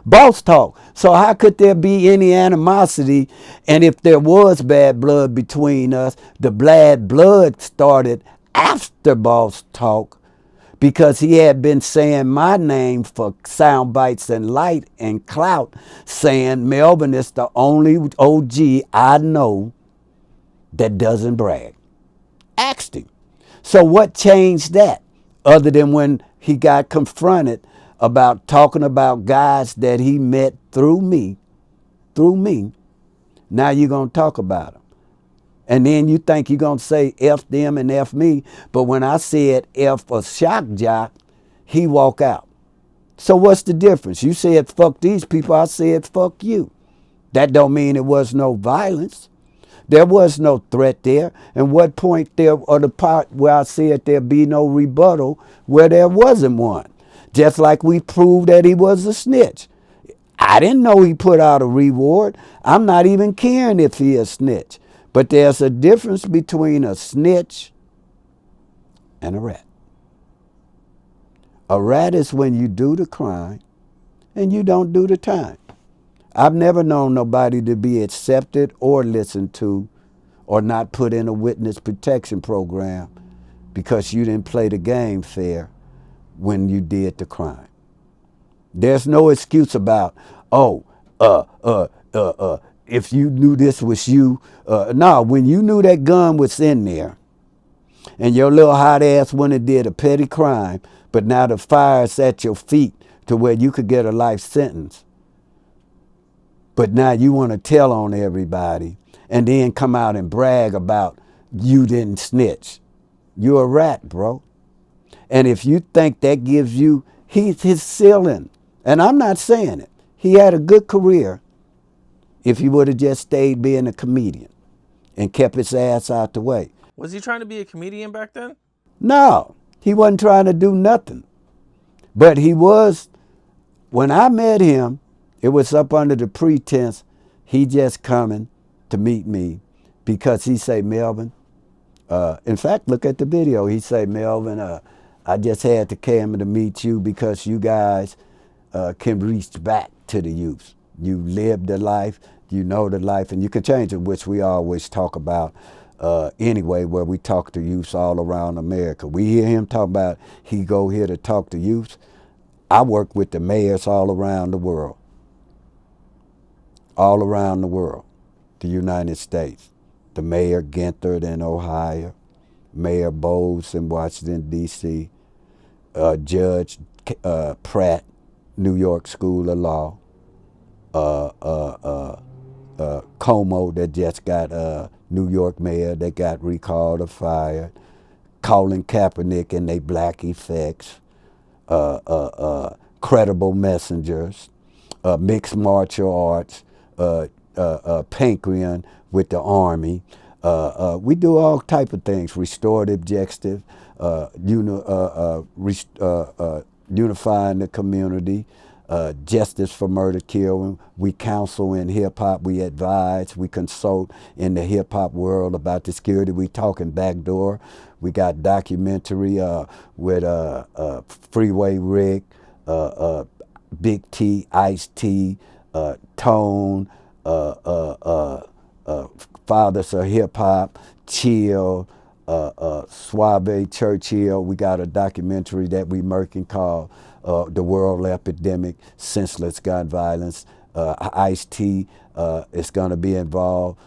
Boss Talk. So how could there be any animosity? And if there was bad blood between us, the bad blood started after Boss Talk, because he had been saying my name for sound bites and light and clout, saying Melvin is the only OG I know that doesn't brag. Asked him. So what changed that, other than when he got confronted about talking about guys that he met through me? Now you're going to talk about them. And then you think you're going to say F them and F me. But when I said F a shock jock, he walk out. So what's the difference? You said fuck these people, I said fuck you. That don't mean it was no violence. There was no threat there. And what point there, or the part where I said there be no rebuttal, where there wasn't one? Just like we proved that he was a snitch. I didn't know he put out a reward. I'm not even caring if he a snitch. But there's a difference between a snitch and a rat. A rat is when you do the crime and you don't do the time. I've never known nobody to be accepted or listened to or not put in a witness protection program because you didn't play the game fair when you did the crime. There's no excuse about, if you knew this was you. No, when you knew that gun was in there and your little hot ass went and did a petty crime, but now the fire's at your feet to where you could get a life sentence. But now you want to tell on everybody and then come out and brag about you didn't snitch. You're a rat, bro. And if you think that gives you his ceiling, and I'm not saying it, he had a good career if he would have just stayed being a comedian and kept his ass out the way. Was he trying to be a comedian back then? No, he wasn't trying to do nothing. But he was, when I met him, it was up under the pretense he just coming to meet me because he say, Melvin, in fact, look at the video. He say, Melvin, I just had to come to meet you because you guys can reach back to the youth. You live the life, you know the life, and you can change it, which we always talk about anyway, where we talk to youths all around America. We hear him talk about he go here to talk to youths. I work with the mayors all around the world. All around the world. The United States. The Mayor Ginther in Ohio. Mayor Bowles in Washington, D.C. Judge Pratt, New York School of Law. Como that just got New York mayor that got recalled or fired. Colin Kaepernick and they black effects. Credible messengers. Mixed martial arts. Pancrean with the Army. We do all type of things. Restorative justice. Unifying the community. Justice for murder, killing. We counsel in hip-hop. We advise. We consult in the hip-hop world about the security. We talking backdoor. We got documentary with Freeway Rick, Big T, Ice T, Tone, Fathers of Hip-Hop, Chill, Suave Churchill. We got a documentary that we making called The World Epidemic, Senseless Gun Violence. Ice-T is going to be involved.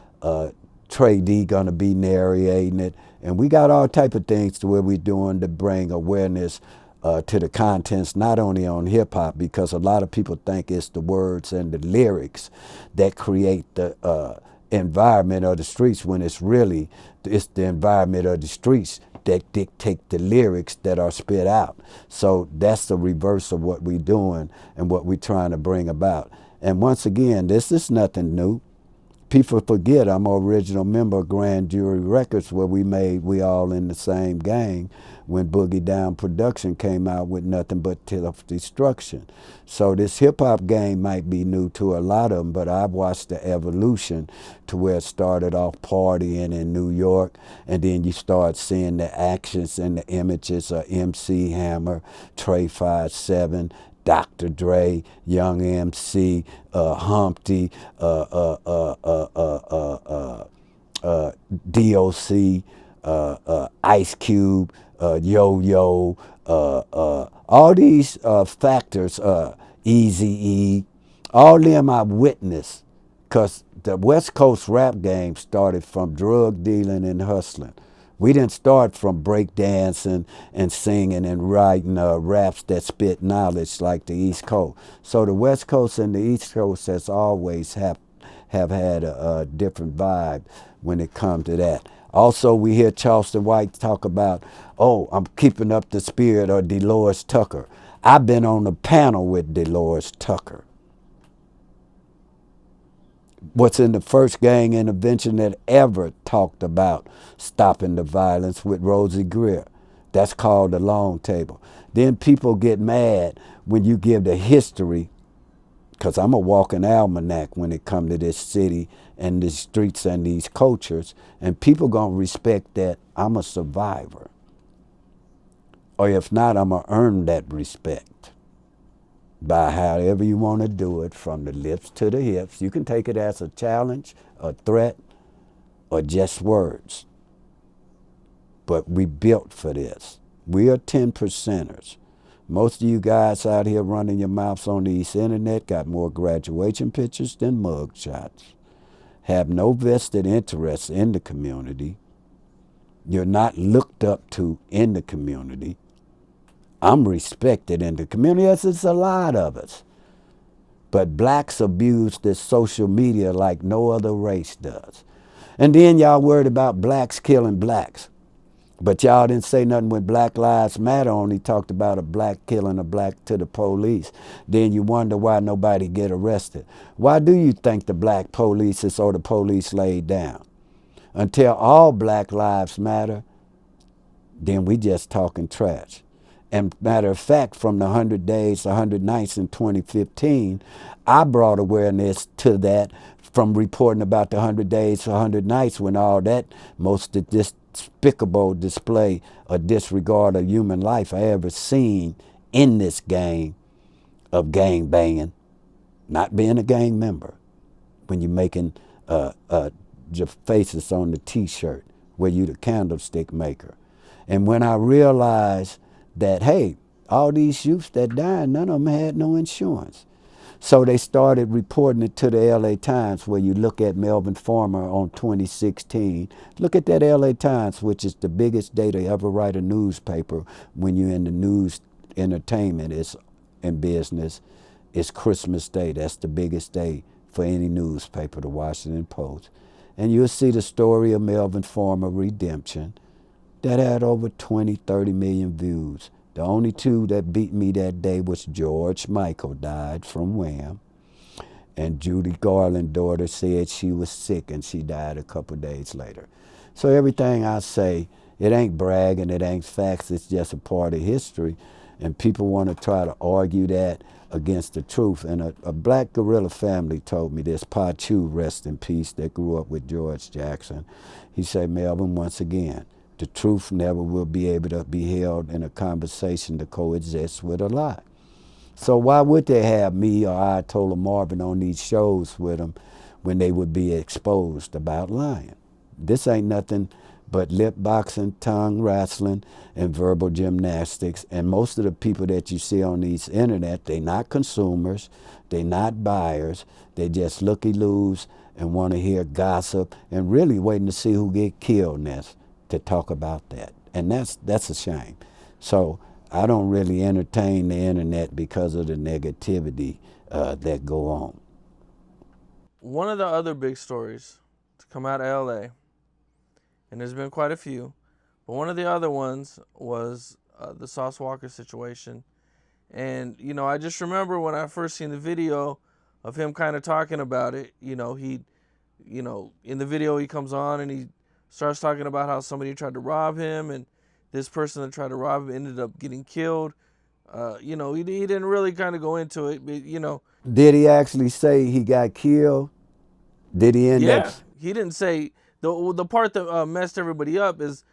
Trey D going to be narrating it. And we got all type of things to where we're doing to bring awareness to the contents, not only on hip-hop, because a lot of people think it's the words and the lyrics that create the environment of the streets, when it's really, it's the environment of the streets that dictate the lyrics that are spit out. So that's the reverse of what we're doing and what we're trying to bring about. And once again, this is nothing new. People forget I'm an original member of Grand Jury Records, where we all in the same gang when Boogie Down Production came out with Nothing But Self-Destruction. So this hip-hop game might be new to a lot of them, but I've watched the evolution to where it started off partying in New York, and then you start seeing the actions and the images of MC Hammer, Trey 5-7, Dr. Dre, Young MC, Humpty, DOC, Ice Cube, Yo-Yo, all these factors, Eazy-E, all them I witnessed, because the West Coast rap game started from drug dealing and hustling. We didn't start from breakdancing and singing and writing raps that spit knowledge like the East Coast. So the West Coast and the East Coast has always have had a different vibe when it comes to that. Also, we hear Charleston White talk about, oh, I'm keeping up the spirit of Dolores Tucker. I've been on the panel with Dolores Tucker. What's in the first gang intervention that ever talked about stopping the violence with Rosie Greer. That's called the long table. Then people get mad when you give the history, because I'm a walking almanac when it comes to this city and the streets and these cultures, and people gonna respect that I'm a survivor. Or if not, I'm gonna earn that respect by however you want to do it, from the lips to the hips. You can take it as a challenge, a threat, or just words. But we built for this. We are 10%ers. Most of you guys out here running your mouths on the internet got more graduation pictures than mug shots. Have no vested interest in the community. You're not looked up to in the community. I'm respected in the community, as it's a lot of us. But blacks abuse this social media like no other race does. And then y'all worried about blacks killing blacks. But y'all didn't say nothing when Black Lives Matter only talked about a black killing a black to the police. Then you wonder why nobody get arrested. Why do you think the black police or the police laid down? Until all Black Lives Matter, then we just talking trash. And matter of fact, from the 100 days, 100 nights in 2015, I brought awareness to that from reporting about the 100 days, 100 nights when all that most despicable display of disregard of human life I ever seen in this game of gang banging, not being a gang member, when you're making your faces on the t-shirt where you the candlestick maker. And when I realized that, hey, all these youths that died, none of them had no insurance. So they started reporting it to the LA Times, where you look at Melvin Farmer on 2016. Look at that LA Times, which is the biggest day to ever write a newspaper when you're in the news entertainment is in business. It's Christmas Day. That's the biggest day for any newspaper, the Washington Post. And you'll see the story of Melvin Farmer redemption that had over 20, 30 million views. The only two that beat me that day was George Michael died from Wham, and Judy Garland's daughter said she was sick and she died a couple days later. So everything I say, it ain't bragging, it ain't facts, it's just a part of history. And people want to try to argue that against the truth. And a black gorilla family told me this, Pa Chu, rest in peace, that grew up with George Jackson. He said, Melvin, once again, the truth never will be able to be held in a conversation to coexist with a lie. So why would they have me or Ayatollah Marvin on these shows with them when they would be exposed about lying? This ain't nothing but lip boxing, tongue wrestling, and verbal gymnastics. And most of the people that you see on these internet, they not consumers, they not buyers, they just looky-loos and want to hear gossip and really waiting to see who get killed next to talk about that. And that's a shame. So I don't really entertain the internet because of the negativity that go on. One of the other big stories to come out of LA, and there's been quite a few, but one of the other ones was the Sauce Walka situation. And, you know, I just remember when I first seen the video of him kind of talking about it, in the video he comes on and he starts talking about how somebody tried to rob him, and this person that tried to rob him ended up getting killed. He didn't really kind of go into it, but, Did he actually say he got killed? Did he end up? Yeah, he didn't say. The part that messed everybody up is,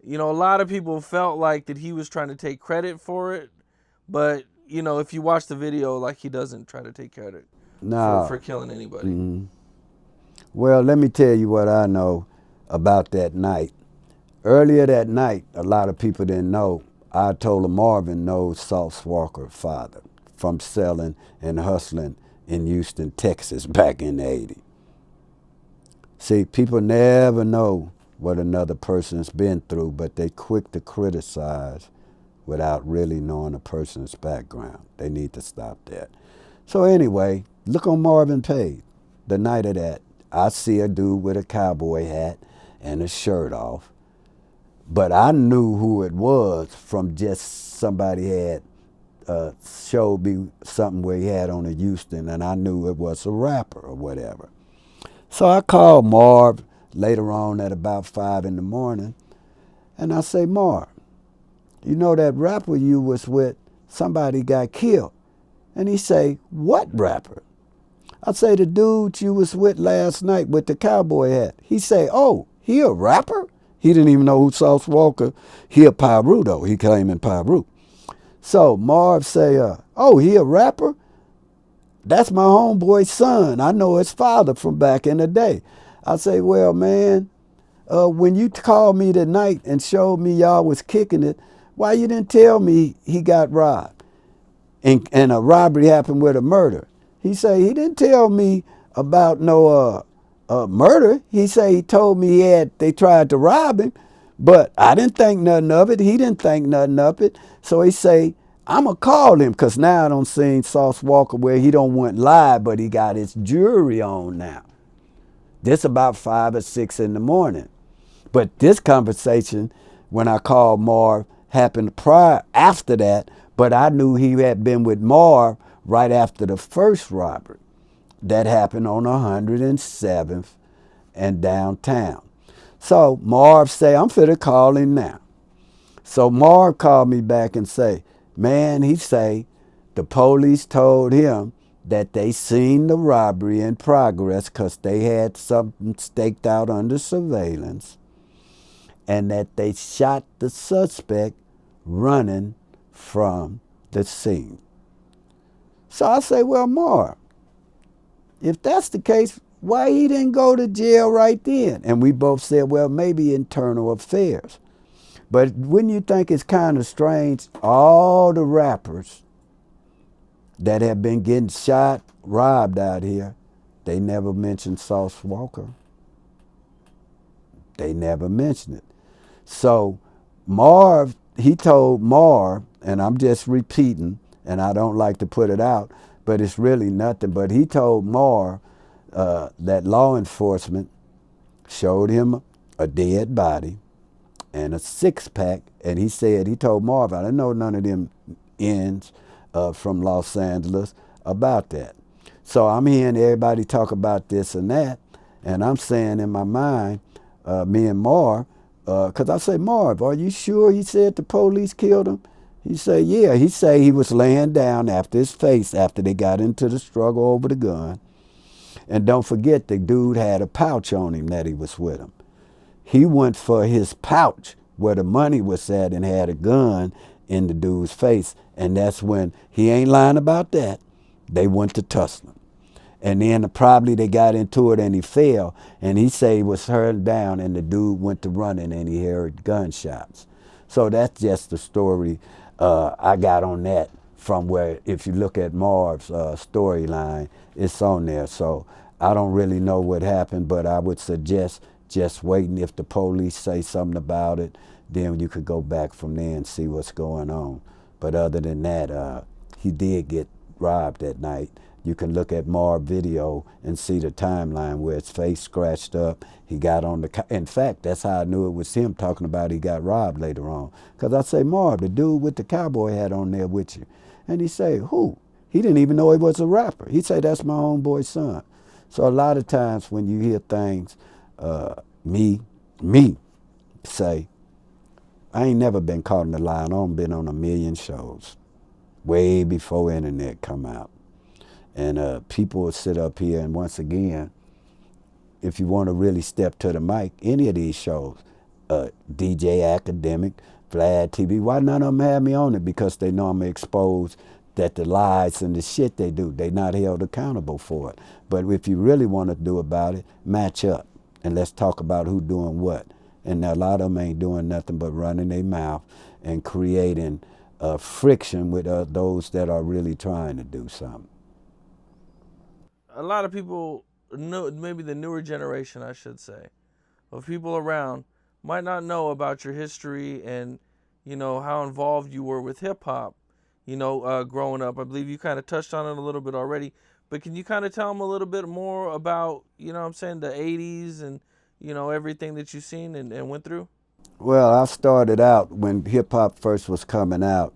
a lot of people felt like that he was trying to take credit for it, but, if you watch the video, like, he doesn't try to take credit for killing anybody. Mm-hmm. Well, let me tell you what I know about that night. Earlier that night, a lot of people didn't know, Ayatollah Marvin knows Sauce Walka's father from selling and hustling in Houston, Texas back in the 80s. See, people never know what another person's been through, but they quick to criticize without really knowing a person's background. They need to stop that. So anyway, look on Marvin page. The night of that, I see a dude with a cowboy hat and a shirt off. But I knew who it was from just somebody had showed me something where he had on a Houston, and I knew it was a rapper or whatever. So I called Marv later on at about 5 in the morning, and I say, Marv, you know that rapper you was with, somebody got killed. And he say, what rapper? I say, the dude you was with last night with the cowboy hat. He say, oh, he a rapper? He didn't even know who Sauce Walka. He a Pyru though. He came in Pyru. So Marv say, oh, he a rapper? That's my homeboy's son. I know his father from back in the day. I say, well, man, when you called me tonight and showed me y'all was kicking it, why you didn't tell me he got robbed? And a robbery happened with a murder. He say, he didn't tell me about no murder. He say he told me they tried to rob him, but I didn't think nothing of it. He didn't think nothing of it. So he say, I'm going to call him, because now I don't see Sauce Walka where he don't want live, but he got his jury on now. This about 5 or 6 in the morning. But this conversation when I called Marv happened prior after that, but I knew he had been with Marv right after the first robbery that happened on 107th and downtown. So Marv say, I'm finna call him now. So Marv called me back and say, man, he say the police told him that they seen the robbery in progress because they had something staked out under surveillance, and that they shot the suspect running from the scene. So I say, well, Marv, if that's the case, why he didn't go to jail right then? And we both said, well, maybe internal affairs. But wouldn't you think it's kind of strange, all the rappers that have been getting shot, robbed out here, they never mentioned Sauce Walka. They never mentioned it. So Marv, he told Marv, and I'm just repeating, and I don't like to put it out, but it's really nothing, but he told Marv that law enforcement showed him a dead body and a six-pack, and he told Marv, I didn't know none of them ends from Los Angeles about that. So I'm hearing everybody talk about this and that, and I'm saying in my mind, me and Marv, because I say, Marv, are you sure he said the police killed him? He said, yeah. He said he was laying down after his face after they got into the struggle over the gun. And don't forget, the dude had a pouch on him that he was with him. He went for his pouch where the money was at and had a gun in the dude's face. And that's when, he ain't lying about that, they went to tussling. And then probably they got into it and he fell. And he said he was hurled down and the dude went to running and he heard gunshots. So that's just the story I got on that from where, if you look at Marv's storyline, it's on there. So I don't really know what happened, but I would suggest just waiting. If the police say something about it, then you could go back from there and see what's going on. But other than that, he did get robbed that night. You can look at Marv's video and see the timeline where his face scratched up. He got on the, in fact, that's how I knew it was him talking about he got robbed later on. Because I say, Marv, the dude with the cowboy hat on there with you. And he say, who? He didn't even know he was a rapper. He say, that's my homeboy's son. So a lot of times when you hear things, me say, I ain't never been caught in the lie. I done been on a million shows way before internet come out. And people will sit up here, and once again, if you want to really step to the mic, any of these shows, DJ Academic, Vlad TV, why none of them have me on it? Because they know I'm exposed that the lies and the shit they do, they not held accountable for it. But if you really want to do about it, match up, and let's talk about who doing what. And a lot of them ain't doing nothing but running their mouth and creating friction with those that are really trying to do something. A lot of people, maybe the newer generation, I should say, of people around might not know about your history and, you know, how involved you were with hip hop, you know, growing up. I believe you kind of touched on it a little bit already, but can you kind of tell them a little bit more about, you know what I'm saying, the 80s and, you know, everything that you've seen and went through? Well, I started out when hip hop first was coming out,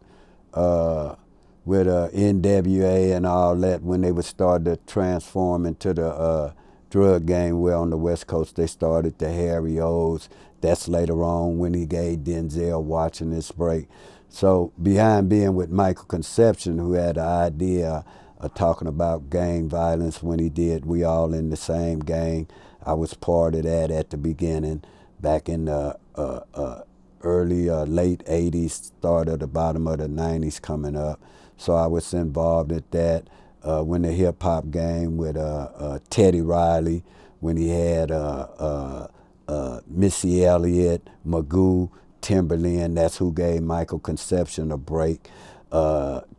with NWA and all that, when they would start to transform into the drug game. Where on the West Coast they started the Harry O's. That's later on when he gave Denzel watching this break. So behind being with Michael Conception, who had the idea of talking about gang violence when he did We All in the Same Gang, I was part of that at the beginning, back in the early, late 80s, start of the bottom of the 90s coming up. So I was involved at that. When the hip hop game with Teddy Riley, when he had Missy Elliott, Magoo, Timberland, that's who gave Michael Conception a break.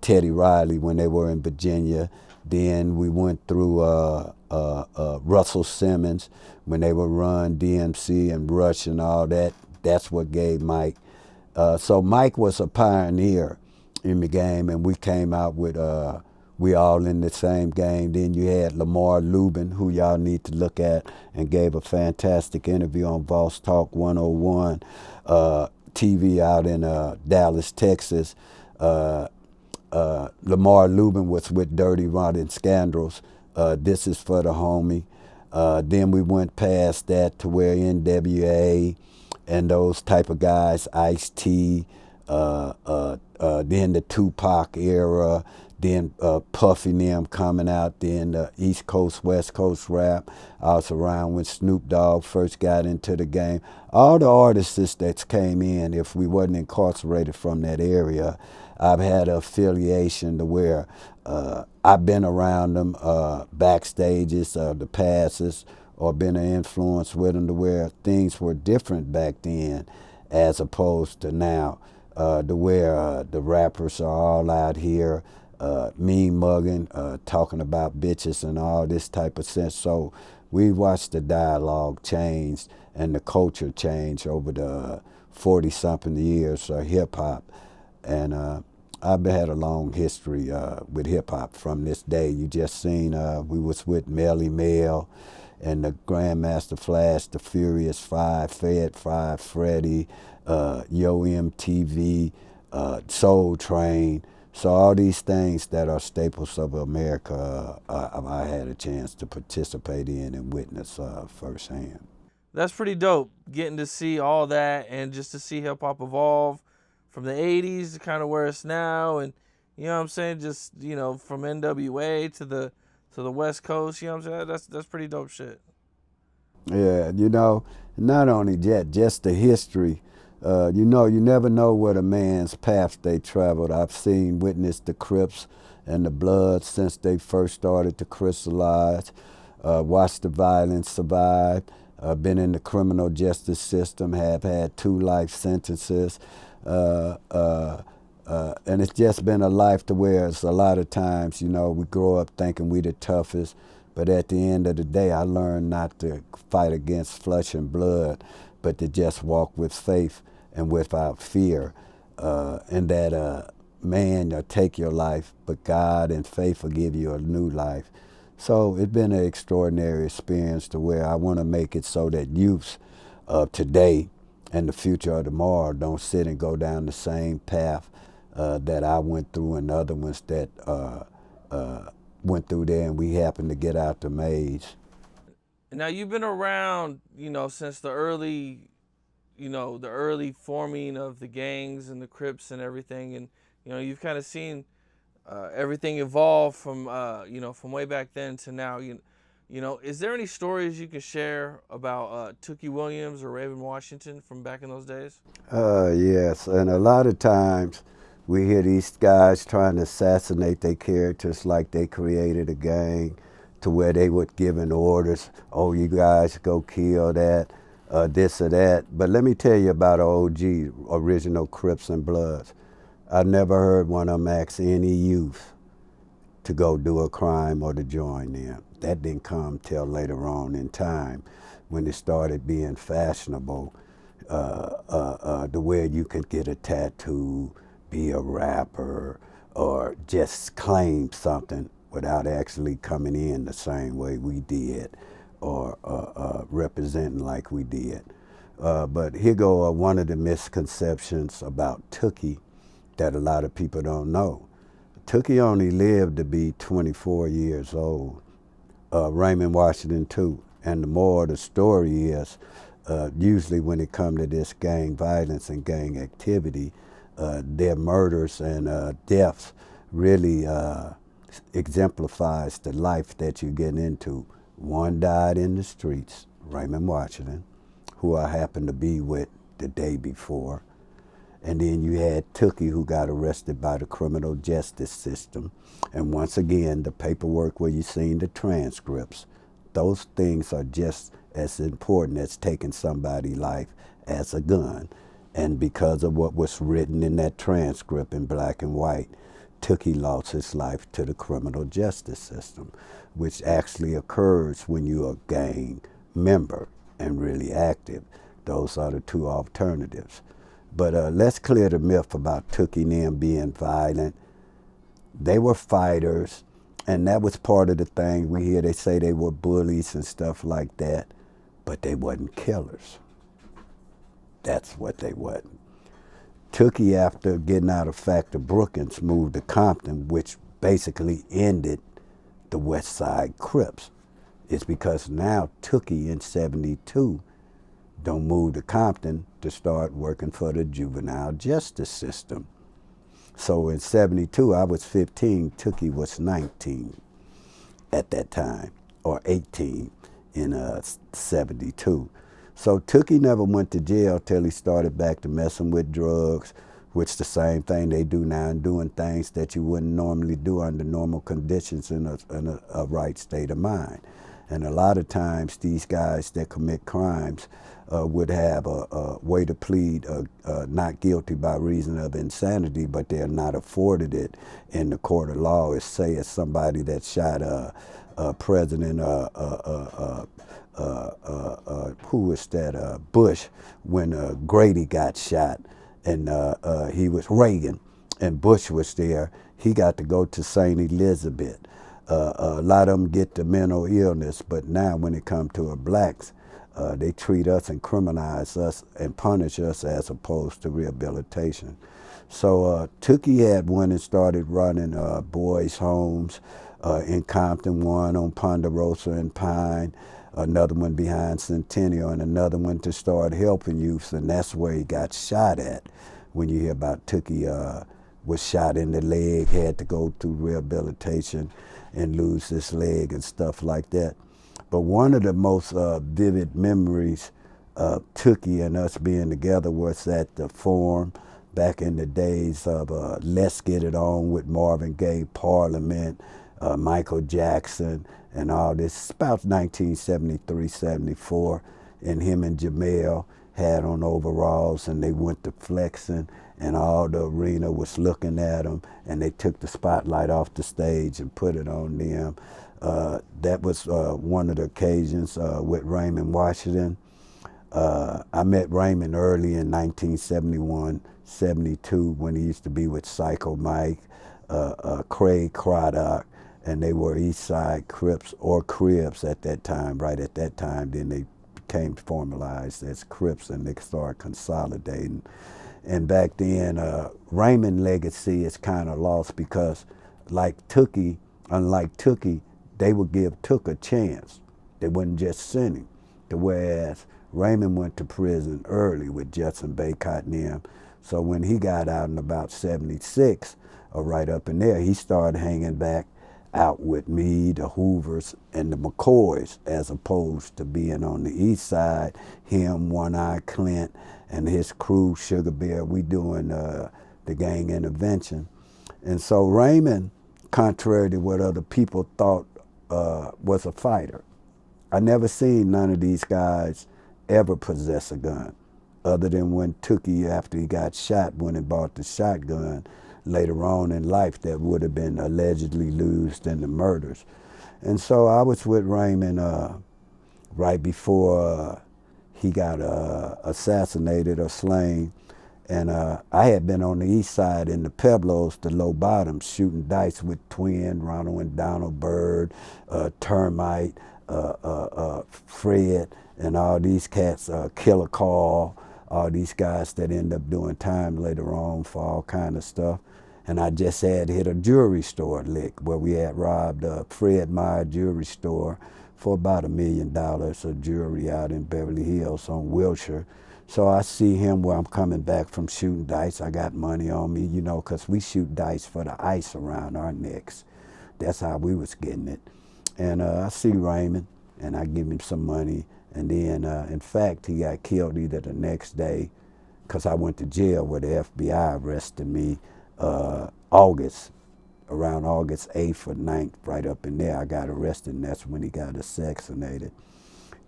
Teddy Riley when they were in Virginia. Then we went through Russell Simmons when they would run DMC and Rush and all that. That's what gave Mike. So Mike was a pioneer in the game, and we came out with We All in the Same Game. Then you had Lamar Lubin, who y'all need to look at, and gave a fantastic interview on Voss Talk 101. TV out in Dallas, Texas. Lamar Lubin was with Dirty Rotten Scandals. This is for the homie. Then we went past that to where NWA and those type of guys, Ice-T, then the Tupac era, then Puffy and them coming out, then the East Coast, West Coast rap. I was around when Snoop Dogg first got into the game. All the artists that came in, if we wasn't incarcerated from that area, I've had an affiliation to where I've been around them backstages, the passes, or been an influence with them to where things were different back then as opposed to now, to where the rappers are all out here mean mugging, talking about bitches and all this type of sense. So we watched the dialogue change and the culture change over the 40-something years of hip-hop. And I've had a long history with hip-hop from this day. You just seen, we was with Melly Mel and the Grandmaster Flash, the Furious Five, Fed Five, Freddie, Yo MTV, Soul Train. So all these things that are staples of America, I had a chance to participate in and witness firsthand. That's pretty dope, getting to see all that and just to see hip hop evolve from the 80s to kind of where it's now. And, you know what I'm saying, just, you know, from NWA to the West Coast, you know what I'm saying, that's pretty dope shit. Yeah, you know, not only that, just the history. You know, you never know what a man's path they traveled. I've seen, witnessed the Crips and the Bloods since they first started to crystallize, watched the violence survive, been in the criminal justice system, have had 2 life sentences, and it's just been a life to where it's a lot of times, you know, we grow up thinking we the toughest, but at the end of the day, I learned not to fight against flesh and blood, but to just walk with faith and without fear. And that man will take your life, but God and faith will give you a new life. So it's been an extraordinary experience to where I want to make it so that youths of today and the future of tomorrow don't sit and go down the same path that I went through and other ones that went through there, and we happened to get out the maze. Now, you've been around, you know, since the early forming of the gangs and the Crips and everything, and, you know, you've kind of seen everything evolve from, you know, from way back then to now. You know, is there any stories you can share about Tookie Williams or Raymond Washington from back in those days? Yes, and a lot of times we hear these guys trying to assassinate their characters like they created a gang to where they were giving orders, oh, you guys go kill that, this or that. But let me tell you about OG, original Crips and Bloods. I never heard one of them ask any youth to go do a crime or to join them. That didn't come till later on in time when it started being fashionable, to where you could get a tattoo, be a rapper, or just claim something without actually coming in the same way we did or representing like we did. But here go one of the misconceptions about Tookie that a lot of people don't know. Tookie only lived to be 24 years old. Raymond Washington too. And the more of the story is, usually when it comes to this gang violence and gang activity, their murders and deaths really exemplifies the life that you get into. One died in the streets, Raymond Washington, who I happened to be with the day before. And then you had Tookie, who got arrested by the criminal justice system. And once again, the paperwork where you seen the transcripts, those things are just as important as taking somebody's life as a gun. And because of what was written in that transcript in black and white, Tookie lost his life to the criminal justice system, which actually occurs when you're a gang member and really active. Those are the 2 alternatives. But let's clear the myth about Tookie and them being violent. They were fighters, and that was part of the thing. We hear they say they were bullies and stuff like that, but they wasn't killers. That's what they wasn't. Tookie, after getting out of Factor Brookings, moved to Compton, which basically ended the West Side Crips. It's because now Tookie in 72 don't move to Compton to start working for the juvenile justice system. So in 72, I was 15, Tookie was 19 at that time, or 18 in 72. So Tookie never went to jail till he started back to messing with drugs, which the same thing they do now, and doing things that you wouldn't normally do under normal conditions in a right state of mind. And a lot of times these guys that commit crimes would have a way to plead not guilty by reason of insanity, but they're not afforded it in the court of law. It's say it's somebody that shot President who was that Bush when Grady got shot, and he was Reagan, and Bush was there. He got to go to St. Elizabeth. A lot of them get the mental illness, but now when it comes to our blacks, they treat us and criminalize us and punish us as opposed to rehabilitation. So Tookie had one and started running boys' homes in Compton, one on Ponderosa and Pine, another one behind Centennial, and another one to start helping youths, and that's where he got shot at. When you hear about Tookie was shot in the leg, had to go through rehabilitation and lose his leg and stuff like that. But one of the most vivid memories of Tookie and us being together was at the Forum back in the days of Let's Get It On with Marvin Gaye, Parliament, Michael Jackson, and all this. It's about 1973, 74, and him and Jamel had on overalls, and they went to flexing, and all the arena was looking at them, and they took the spotlight off the stage and put it on them. That was one of the occasions with Raymond Washington. I met Raymond early in 1971, 72, when he used to be with Psycho Mike, Craig Craddock, and they were East Side Crips or Cribs at that time, right at that time. Then they became formalized as Crips, and they started consolidating. And back then, Raymond legacy is kind of lost because, like Tookie, unlike Tookie, they would give Took a chance. They wouldn't just send him. Whereas Raymond went to prison early with Judson Baycott and him. So when he got out in about 76, or right up in there, he started hanging back out with me, the Hoovers, and the McCoys, as opposed to being on the east side, him, One-Eye Clint, and his crew, Sugar Bear, we doing the gang intervention. And so Raymond, contrary to what other people thought, was a fighter. I never seen none of these guys ever possess a gun, other than when Tookie, after he got shot, went and bought the shotgun later on in life that would have been allegedly used in the murders. And so I was with Raymond right before he got assassinated or slain. And I had been on the east side in the Pueblos, the low bottoms, shooting dice with Twin, Ronald and Donald Byrd, Termite, Fred, and all these cats, Killer Carl, all these guys that end up doing time later on for all kind of stuff. And I just had hit a jewelry store lick where we had robbed Fred Meyer jewelry store for about $1 million of jewelry out in Beverly Hills on Wilshire. So I see him where I'm coming back from shooting dice. I got money on me, you know, 'cause we shoot dice for the ice around our necks. That's how we was getting it. And I see Raymond, and I give him some money. And then, in fact, he got killed either the next day, 'cause I went to jail where the FBI arrested me around August 8th or 9th, right up in there. I got arrested, and that's when he got assassinated.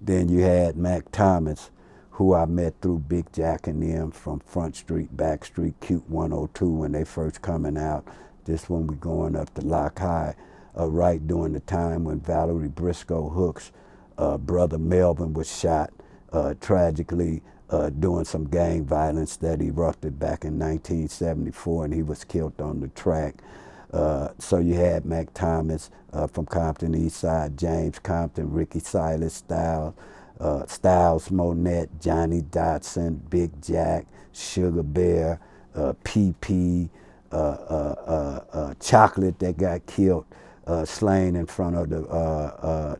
Then you had Mac Thomas, who I met through Big Jack and them from Front Street, Back Street, Cute 102 when they first coming out. This one we going up to Lock High, right during the time when Valerie Briscoe Hooks' brother Melvin was shot, tragically doing some gang violence that erupted back in 1974, and he was killed on the track. So you had Mac Thomas from Compton East Side, James Compton, Ricky Silas Styles Monette, Johnny Dotson, Big Jack, Sugar Bear, PP, Chocolate that got killed, slain in front of the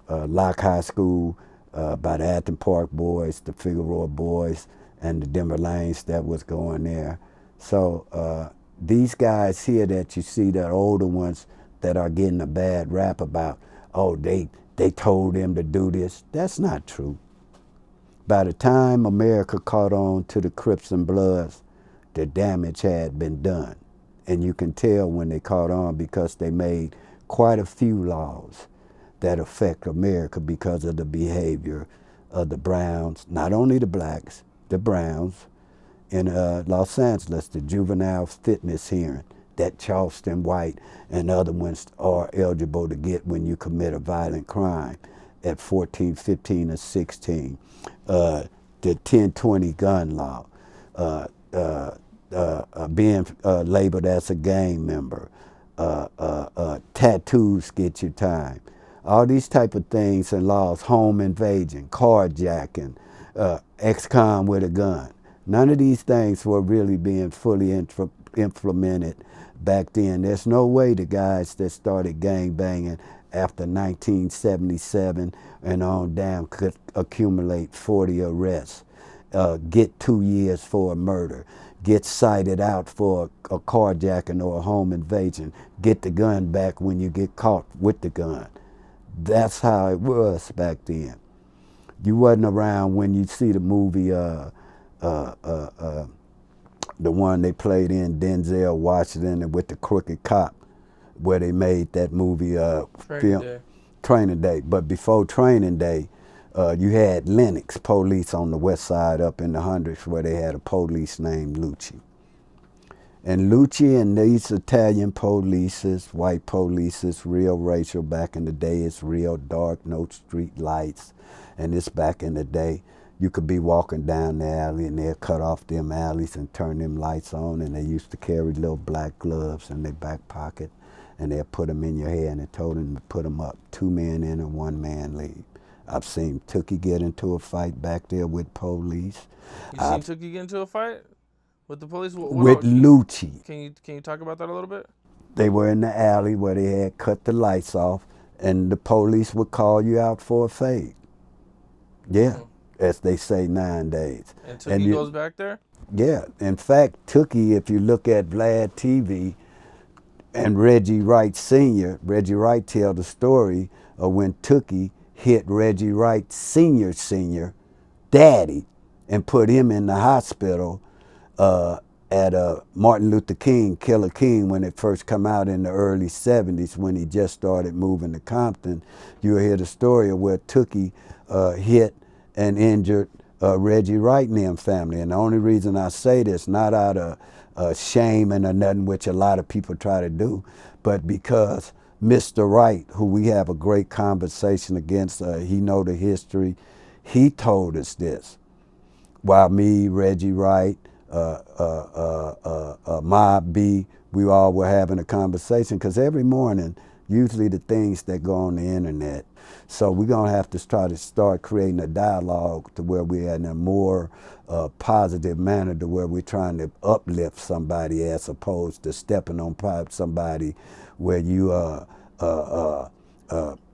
Locke High School by the Acton Park boys, the Figueroa boys, and the Denver Lanes that was going there. So these guys here that you see, the older ones that are getting a bad rap about, oh, they told them to do this. That's not true. By the time America caught on to the Crips and Bloods, the damage had been done. And you can tell when they caught on because they made quite a few laws that affect America because of the behavior of the Browns, not only the blacks, the Browns in Los Angeles, the juvenile fitness hearing that Charleston White and other ones are eligible to get when you commit a violent crime at 14, 15, or 16. The 1020 gun law, being labeled as a gang member, tattoos get you time. All these type of things and laws, home invasion, carjacking, ex-con with a gun. None of these things were really being fully implemented back then. There's no way the guys that started gang banging after 1977 and on down could accumulate 40 arrests, get 2 years for a murder, get cited out for a carjacking or a home invasion, get the gun back when you get caught with the gun. That's how it was back then. You wasn't around when you see the movie, the one they played in, Denzel Washington with the crooked cop, where they made that movie Training Day. But before Training Day, you had Lennox police on the west side up in the hundreds where they had a police named Lucci. And Lucci and these Italian polices, white polices, real racial back in the day, it's real dark, no street lights. And it's back in the day. You could be walking down the alley and they'll cut off them alleys and turn them lights on, and they used to carry little black gloves in their back pocket and they'll put them in your hair, and they told them to put them up. 2 men in and 1 man leave. I've seen Tookie get into a fight back there with police. You seen Tookie get into a fight with the police? With Lucci. Can you talk about that a little bit? They were in the alley where they had cut the lights off, and the police would call you out for a fade. Yeah, as they say nowadays. And Tookie goes back there? Yeah. In fact, Tookie, if you look at Vlad TV and Reggie Wright Sr., Reggie Wright tell the story of when Tookie hit Reggie Wright Sr., daddy, and put him in the hospital at Martin Luther King, Killer King, when it first come out in the early 70s, when he just started moving to Compton. You'll hear the story of where Tookie hit and injured Reggie Wright and them family. And the only reason I say this, not out of shame and or nothing, which a lot of people try to do, but because Mr. Wright, who we have a great conversation against, he know the history, he told us this. While me, Reggie Wright, Mob B, we all were having a conversation, because every morning, usually the things that go on the internet. So we're going to have to try to start creating a dialogue to where we're in a more positive manner, to where we're trying to uplift somebody as opposed to stepping on somebody where you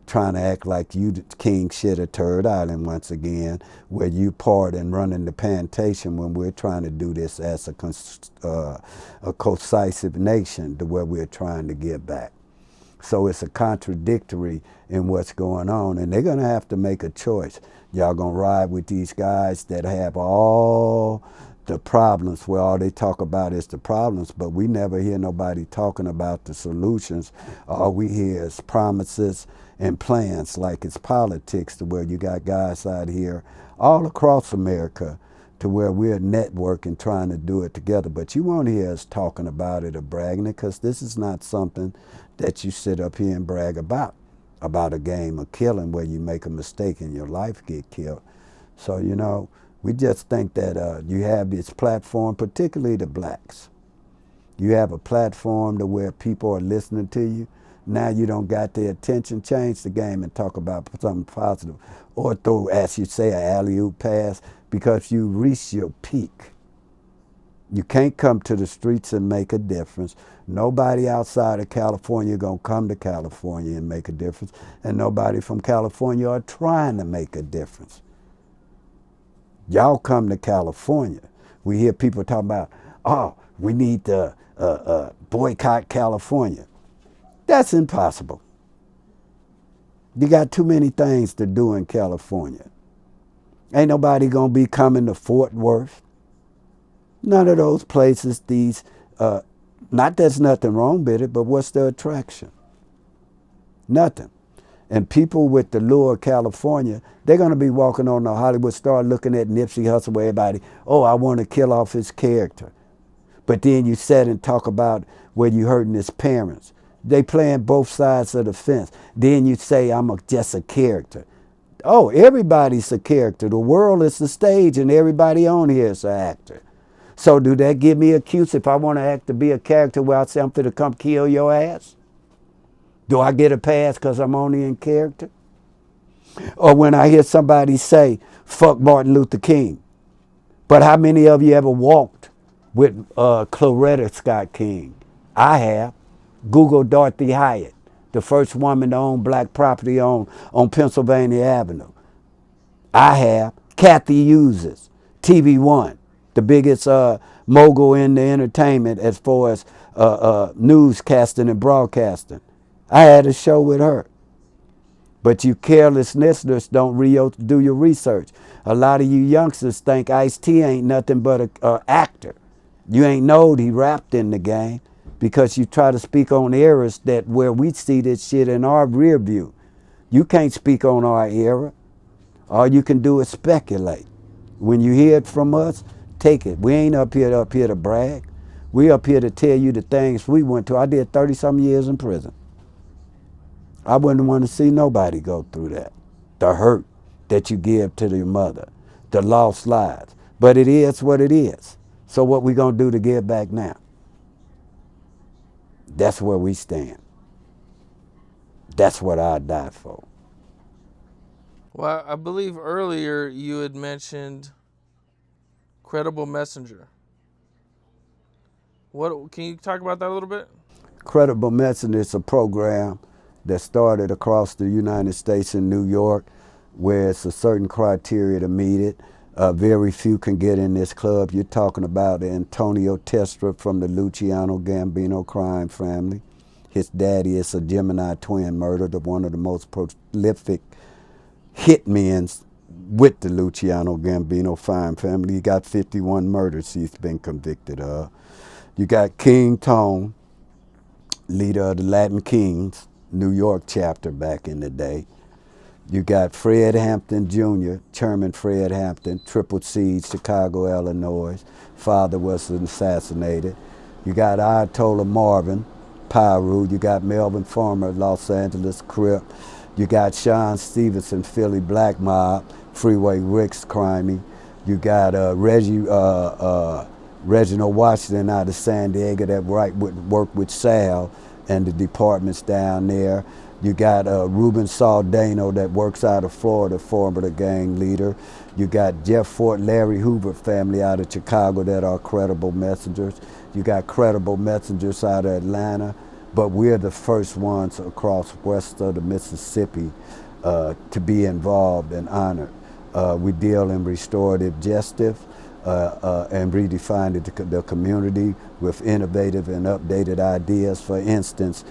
trying to act like you the king shit of Turd Island once again, where you part and running the plantation, when we're trying to do this as a cohesive nation, to where we're trying to give back. So it's a contradictory in what's going on, and they're gonna have to make a choice. Y'all gonna ride with these guys that have all the problems, where all they talk about is the problems, but we never hear nobody talking about the solutions. All we hear is promises and plans, like it's politics, to where you got guys out here all across America to where we're networking, trying to do it together. But you won't hear us talking about it or bragging it, because this is not something that you sit up here and brag about a game of killing where you make a mistake and your life get killed. So, you know, we just think that you have this platform, particularly the blacks. You have a platform to where people are listening to you. Now you don't got their attention. Change the game and talk about something positive. Or throw, as you say, an alley-oop pass, because you reach your peak. You can't come to the streets and make a difference. Nobody outside of California gonna come to California and make a difference, and nobody from California are trying to make a difference. Y'all come to California. We hear people talking about, oh, we need to boycott California. That's impossible. You got too many things to do in California. Ain't nobody gonna be coming to Fort Worth. None of those places, not there's nothing wrong with it, but what's the attraction? Nothing. And people with the lure of California, they're going to be walking on the Hollywood Star looking at Nipsey Hussle where everybody, oh, I want to kill off his character. But then you sit and talk about where you hurting his parents. They playing both sides of the fence. Then you say, just a character. Oh, everybody's a character. The world is the stage and everybody on here is an actor. So do that give me a cue if I want to act to be a character where I say I'm finna come kill your ass? Do I get a pass because I'm only in character? Or when I hear somebody say, fuck Martin Luther King. But how many of you ever walked with Claretta Scott King? I have. Google Dorothy Hyatt, the first woman to own black property on Pennsylvania Avenue. I have. Kathy Hughes, TV1, the biggest mogul in the entertainment as far as newscasting and broadcasting. I had a show with her. But you careless listeners don't do your research. A lot of you youngsters think Ice-T ain't nothing but an actor. You ain't knowed he rapped in the game because you try to speak on eras that where we see this shit in our rear view. You can't speak on our era. All you can do is speculate. When you hear it from us, take it. We ain't up here to brag. We up here to tell you the things we went to. I did 30-some years in prison. I wouldn't want to see nobody go through that. The hurt that you give to your mother, the lost lives. But it is what it is. So what we gonna do to give back now? That's where we stand. That's what I'd die for. Well, I believe earlier you had mentioned Credible Messenger. What can you talk about that a little bit? Credible Messenger is a program that started across the United States in New York, where it's a certain criteria to meet it. Very few can get in this club. You're talking about Antonio Testra from the Luciano Gambino crime family. His daddy is a Gemini twin murderer, one of the most prolific hitmen with the Luciano Gambino crime family. He got 51 murders he's been convicted of. You got King Tone, leader of the Latin Kings, New York chapter back in the day. You got Fred Hampton Jr., Chairman Fred Hampton, Triple C's, Chicago, Illinois. Father was assassinated. You got Ayatollah Marvin, Pyru. You got Melvin Farmer, Los Angeles Crip. You got Sean Stevenson, Philly Black Mob, Freeway Rick's crimey. You got Reginald Washington out of San Diego that worked with Sal and the departments down there. You got Ruben Saldano that works out of Florida, former the gang leader. You got Jeff Fort, Larry Hoover family out of Chicago that are credible messengers. You got credible messengers out of Atlanta, but we're the first ones across west of the Mississippi to be involved and honored. We deal in restorative justice and redefine the community with innovative and updated ideas. For instance,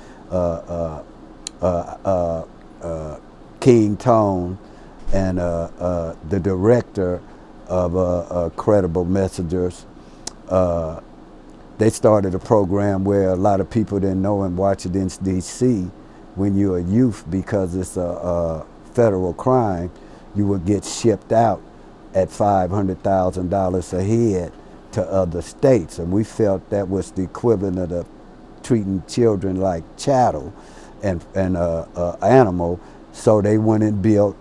King Tone and the director of Credible Messengers, they started a program where a lot of people didn't know in Washington, D.C., when you're a youth, because it's a federal crime, you would get shipped out at $500,000 a head to other states. And we felt that was the equivalent of treating children like chattel and animal. So they went and built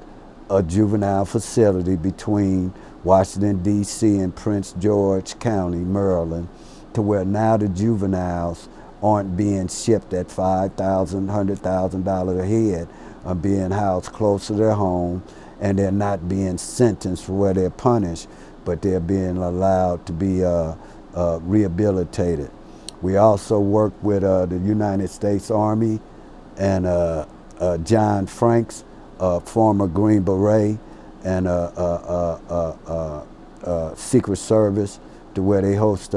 a juvenile facility between Washington, D.C. and Prince George County, Maryland, to where now the juveniles aren't being shipped at $5,000, $100,000 a head, are being housed close to their home, and they're not being sentenced for where they're punished, but they're being allowed to be rehabilitated. We also work with the United States Army and John Franks, former Green Beret, and Secret Service, to where they host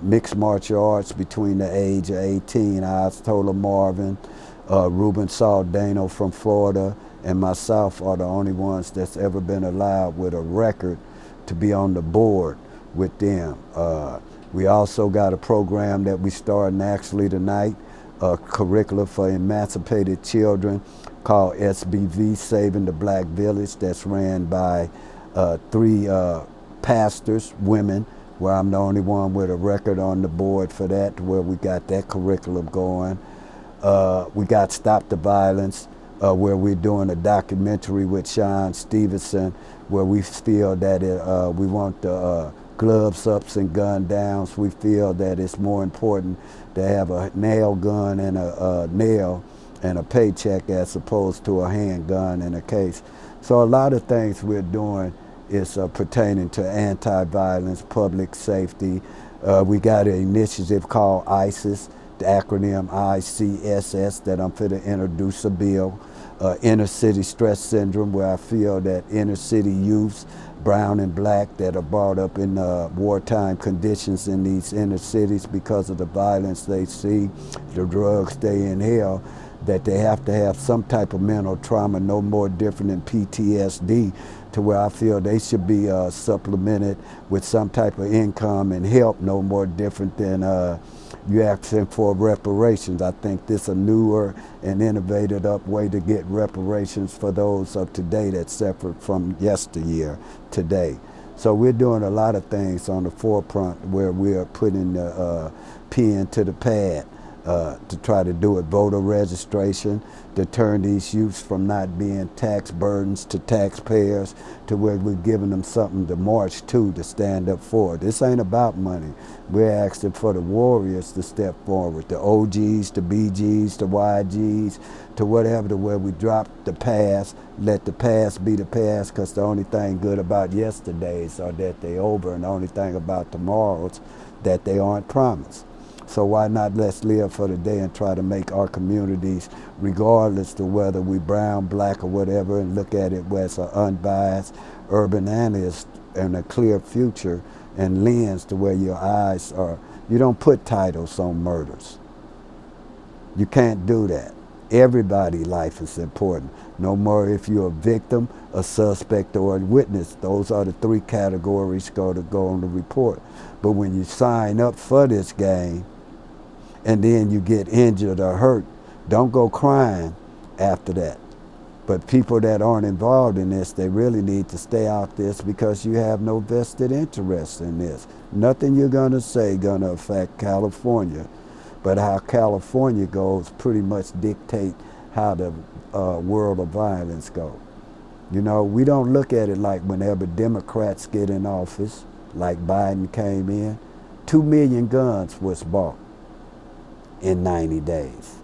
mixed martial arts between the age of 18. Tola Marvin, Ruben Saldano from Florida, and myself are the only ones that's ever been allowed with a record to be on the board with them. We also got a program that we starting actually tonight, a curriculum for emancipated children called SBV, Saving the Black Village, that's ran by 3 pastors, women, where I'm the only one with a record on the board for that, where we got that curriculum going. We got Stop the Violence, where we're doing a documentary with Sean Stevenson, where we feel that we want the gloves ups and gun downs. We feel that it's more important to have a nail gun and a nail and a paycheck as opposed to a handgun and a case. So a lot of things we're doing is pertaining to anti-violence, public safety. We got an initiative called ISIS, the acronym ICSS, that I'm finna introduce a bill. Inner city stress syndrome, where I feel that inner city youths, brown and black, that are brought up in wartime conditions in these inner cities because of the violence they see, the drugs they inhale, that they have to have some type of mental trauma, no more different than PTSD, to where I feel they should be supplemented with some type of income and help, no more different than you asking for reparations. I think this a newer and innovative up way to get reparations for those of today that suffered from yesteryear today. So we're doing a lot of things on the forefront where we're putting the pen to the pad to try to do it. Voter registration, to turn these youths from not being tax burdens to taxpayers, to where we're giving them something to march to stand up for. This ain't about money. We're asking for the warriors to step forward, the OGs, the BGs, the YGs, to whatever, to where we drop the past, let the past be the past, because the only thing good about yesterdays are that they over, and the only thing about tomorrows that they aren't promised. So why not let's live for the day and try to make our communities, regardless to whether we brown, black, or whatever, and look at it as an unbiased urban analyst and a clear future and lens to where your eyes are. You don't put titles on murders. You can't do that. Everybody's life is important. No more if you're a victim, a suspect, or a witness. Those are the 3 categories go on the report. But when you sign up for this game, and then you get injured or hurt, don't go crying after that. But people that aren't involved in this, they really need to stay out this, because you have no vested interest in this. Nothing you're gonna say gonna affect California, but how California goes pretty much dictate how the world of violence goes. You know, we don't look at it like whenever Democrats get in office, like Biden came in, 2 million guns was bought in 90 days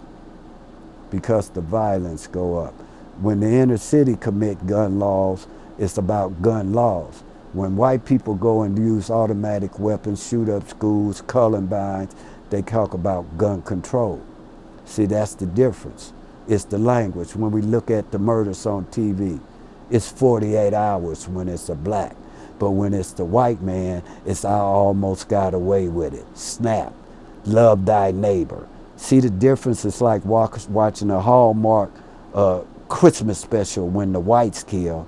because the violence go up. When the inner city commit gun laws, it's about gun laws. When white people go and use automatic weapons, shoot up schools, Columbines, they talk about gun control. See, that's the difference. It's the language. When we look at the murders on TV, it's 48 hours when it's a black. But when it's the white man, it's I almost got away with it. Snap. Love thy neighbor. See the difference? It's like watching a Hallmark Christmas special. When the whites kill,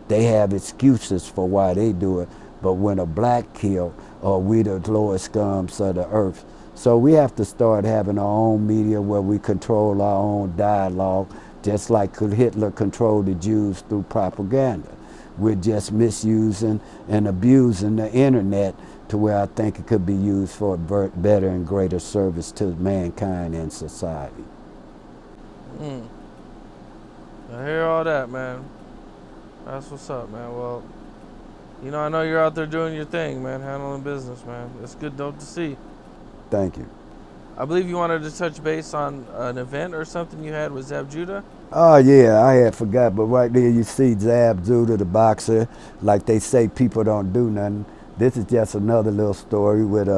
they have excuses for why they do it. But when a black kill, we the lowest scums of the earth. So we have to start having our own media where we control our own dialogue, just like Hitler controlled the Jews through propaganda. We're just misusing and abusing the internet to where I think it could be used for better and greater service to mankind and society. I hear all that, man. That's what's up, man. Well, you know, I know you're out there doing your thing, man, handling business, man. It's good, dope to see. Thank you. I believe you wanted to touch base on an event or something you had with Zab Judah. Oh yeah, I had forgot, but right there you see Zab Judah, the boxer. Like they say, people don't do nothing. This is just another little story with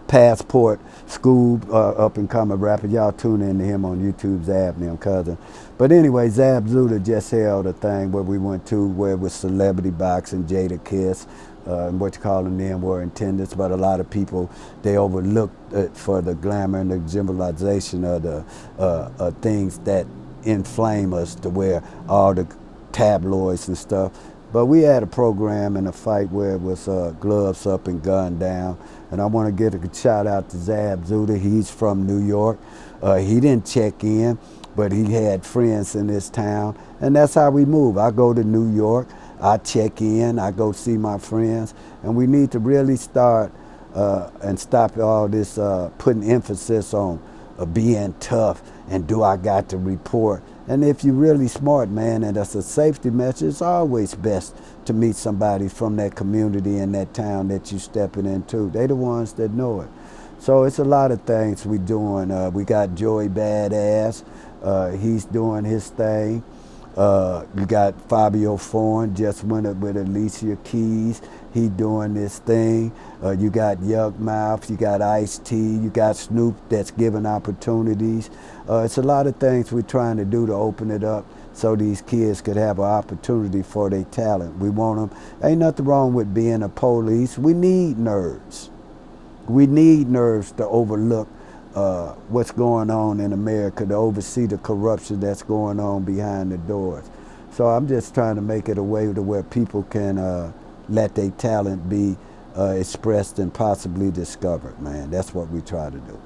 Passport Scoob, up and coming rapper. Y'all tune in to him on YouTube, Zab and them cousin. But anyway, Zab Zuda just held a thing where we went to where it was celebrity boxing, Jada Kiss, and what you call them were attendants, but a lot of people, they overlooked it for the glamour and the generalization of the things that inflame us to where all the tabloids and stuff. But we had a program and a fight where it was gloves up and gun down. And I want to give a shout out to Zab Zuda. He's from New York. He didn't check in, but he had friends in this town. And that's how we move. I go to New York, I check in, I go see my friends. And we need to really start and stop all this putting emphasis on being tough and do I got to report. And if you're really smart, man, and that's a safety measure, it's always best to meet somebody from that community and that town that you're stepping into. They the ones that know it. So it's a lot of things we doing. We got Joey Badass. He's doing his thing. You got Fabio Foreign, just went up with Alicia Keys. He doing this thing. You got Yuck Mouth, you got Ice-T, you got Snoop that's giving opportunities. It's a lot of things we're trying to do to open it up so these kids could have an opportunity for their talent. We want them. Ain't nothing wrong with being a police. We need nerds. We need nerds to overlook what's going on in America, to oversee the corruption that's going on behind the doors. So I'm just trying to make it a way to where people can let their talent be expressed and possibly discovered, man. That's what we try to do.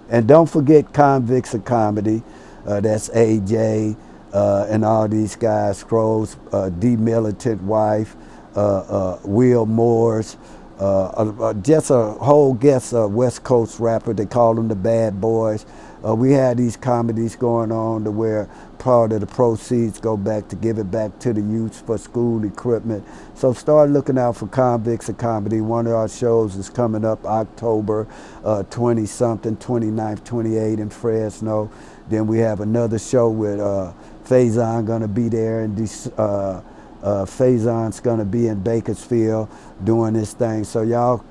And don't forget Convicts of Comedy. That's AJ and all these guys, Scrolls, D Militant Wife, Will Moores, just a whole guest West Coast rapper. They call them the Bad Boys. We had these comedies going on to where part of the proceeds go back to give it back to the youth for school equipment. So start looking out for Convicts of Comedy. One of our shows is coming up October 20-something, 29th, 28th in Fresno. Then we have another show with Faison gonna be there, and Faison's gonna be in Bakersfield doing this thing. So y'all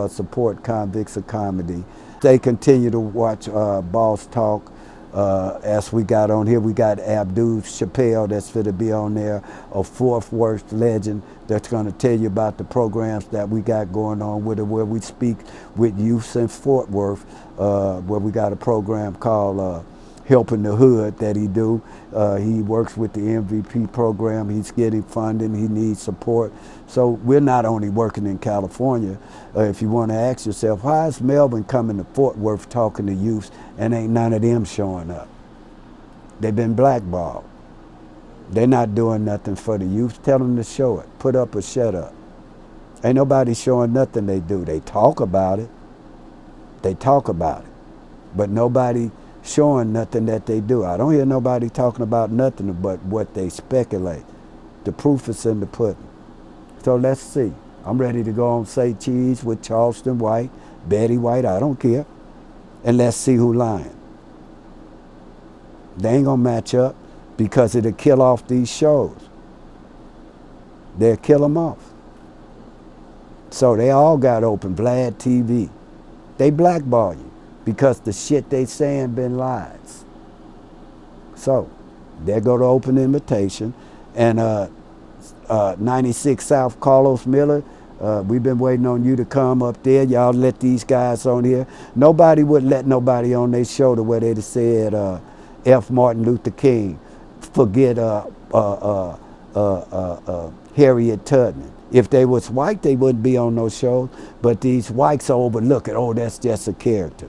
support Convicts of Comedy. They continue to watch Boss Talk. As we got on here, we got Abdul Chappelle that's going to be on there, a Fourth Worth legend that's going to tell you about the programs that we got going on with it, where we speak with youths in Fort Worth, where we got a program called Helping the Hood that he do. He works with the MVP program. He's getting funding. He needs support. So we're not only working in California. If you want to ask yourself, why is Melvin coming to Fort Worth talking to youths and ain't none of them showing up? They've been blackballed. They're not doing nothing for the youth. Tell them to show it. Put up or shut up. Ain't nobody showing nothing they do. They talk about it. They talk about it. But nobody showing nothing that they do. I don't hear nobody talking about nothing but what they speculate. The proof is in the pudding. So let's see. I'm ready to go on Say Cheese with Charleston White, Betty White, I don't care. And let's see who lying. They ain't gonna match up because it'll kill off these shows. They'll kill them off. So they all got open, Vlad TV. They blackball you because the shit they saying been lies. So there go the open invitation. And 96 South Carlos Miller, we've been waiting on you to come up there. Y'all let these guys on here. Nobody would let nobody on their show the way they said F. Martin Luther King, forget Harriet Tubman. If they was white, they wouldn't be on those shows. But these whites overlook it. Oh, that's just a character.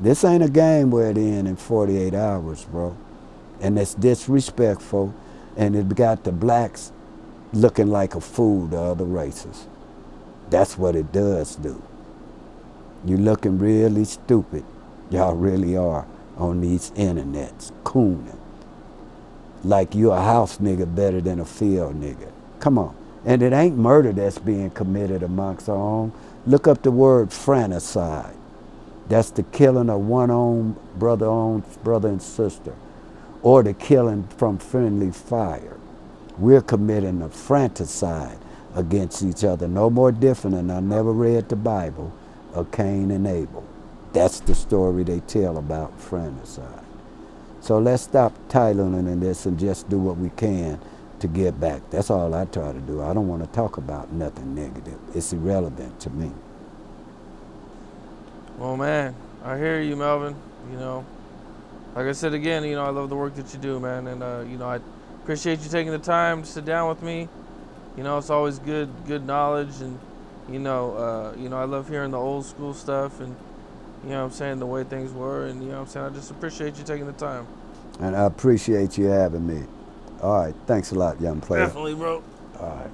This ain't a game where it ends in 48 hours, bro. And it's disrespectful. And it got the blacks looking like a fool to other races. That's what it does do. You looking really stupid. Y'all really are on these internets, cooning. Like you a house nigga better than a field nigga. Come on. And it ain't murder that's being committed amongst our own. Look up the word fratricide. That's the killing of one own brother and sister, or the killing from friendly fire. We're committing a fratricide, against each other. No more different than I never read the Bible of Cain and Abel. That's the story they tell about fratricide. So let's stop titling in this and just do what we can to get back. That's all I try to do. I don't want to talk about nothing negative. It's irrelevant to me. Well, man, I hear you, Melvin. You know, like I said again, you know, I love the work that you do, man, and you know, I appreciate you taking the time to sit down with me. You know, it's always good knowledge, and you know, I love hearing the old school stuff, and you know what I'm saying, the way things were, and you know what I'm saying, I just appreciate you taking the time. And I appreciate you having me. All right, thanks a lot, young player. Definitely, bro. All right.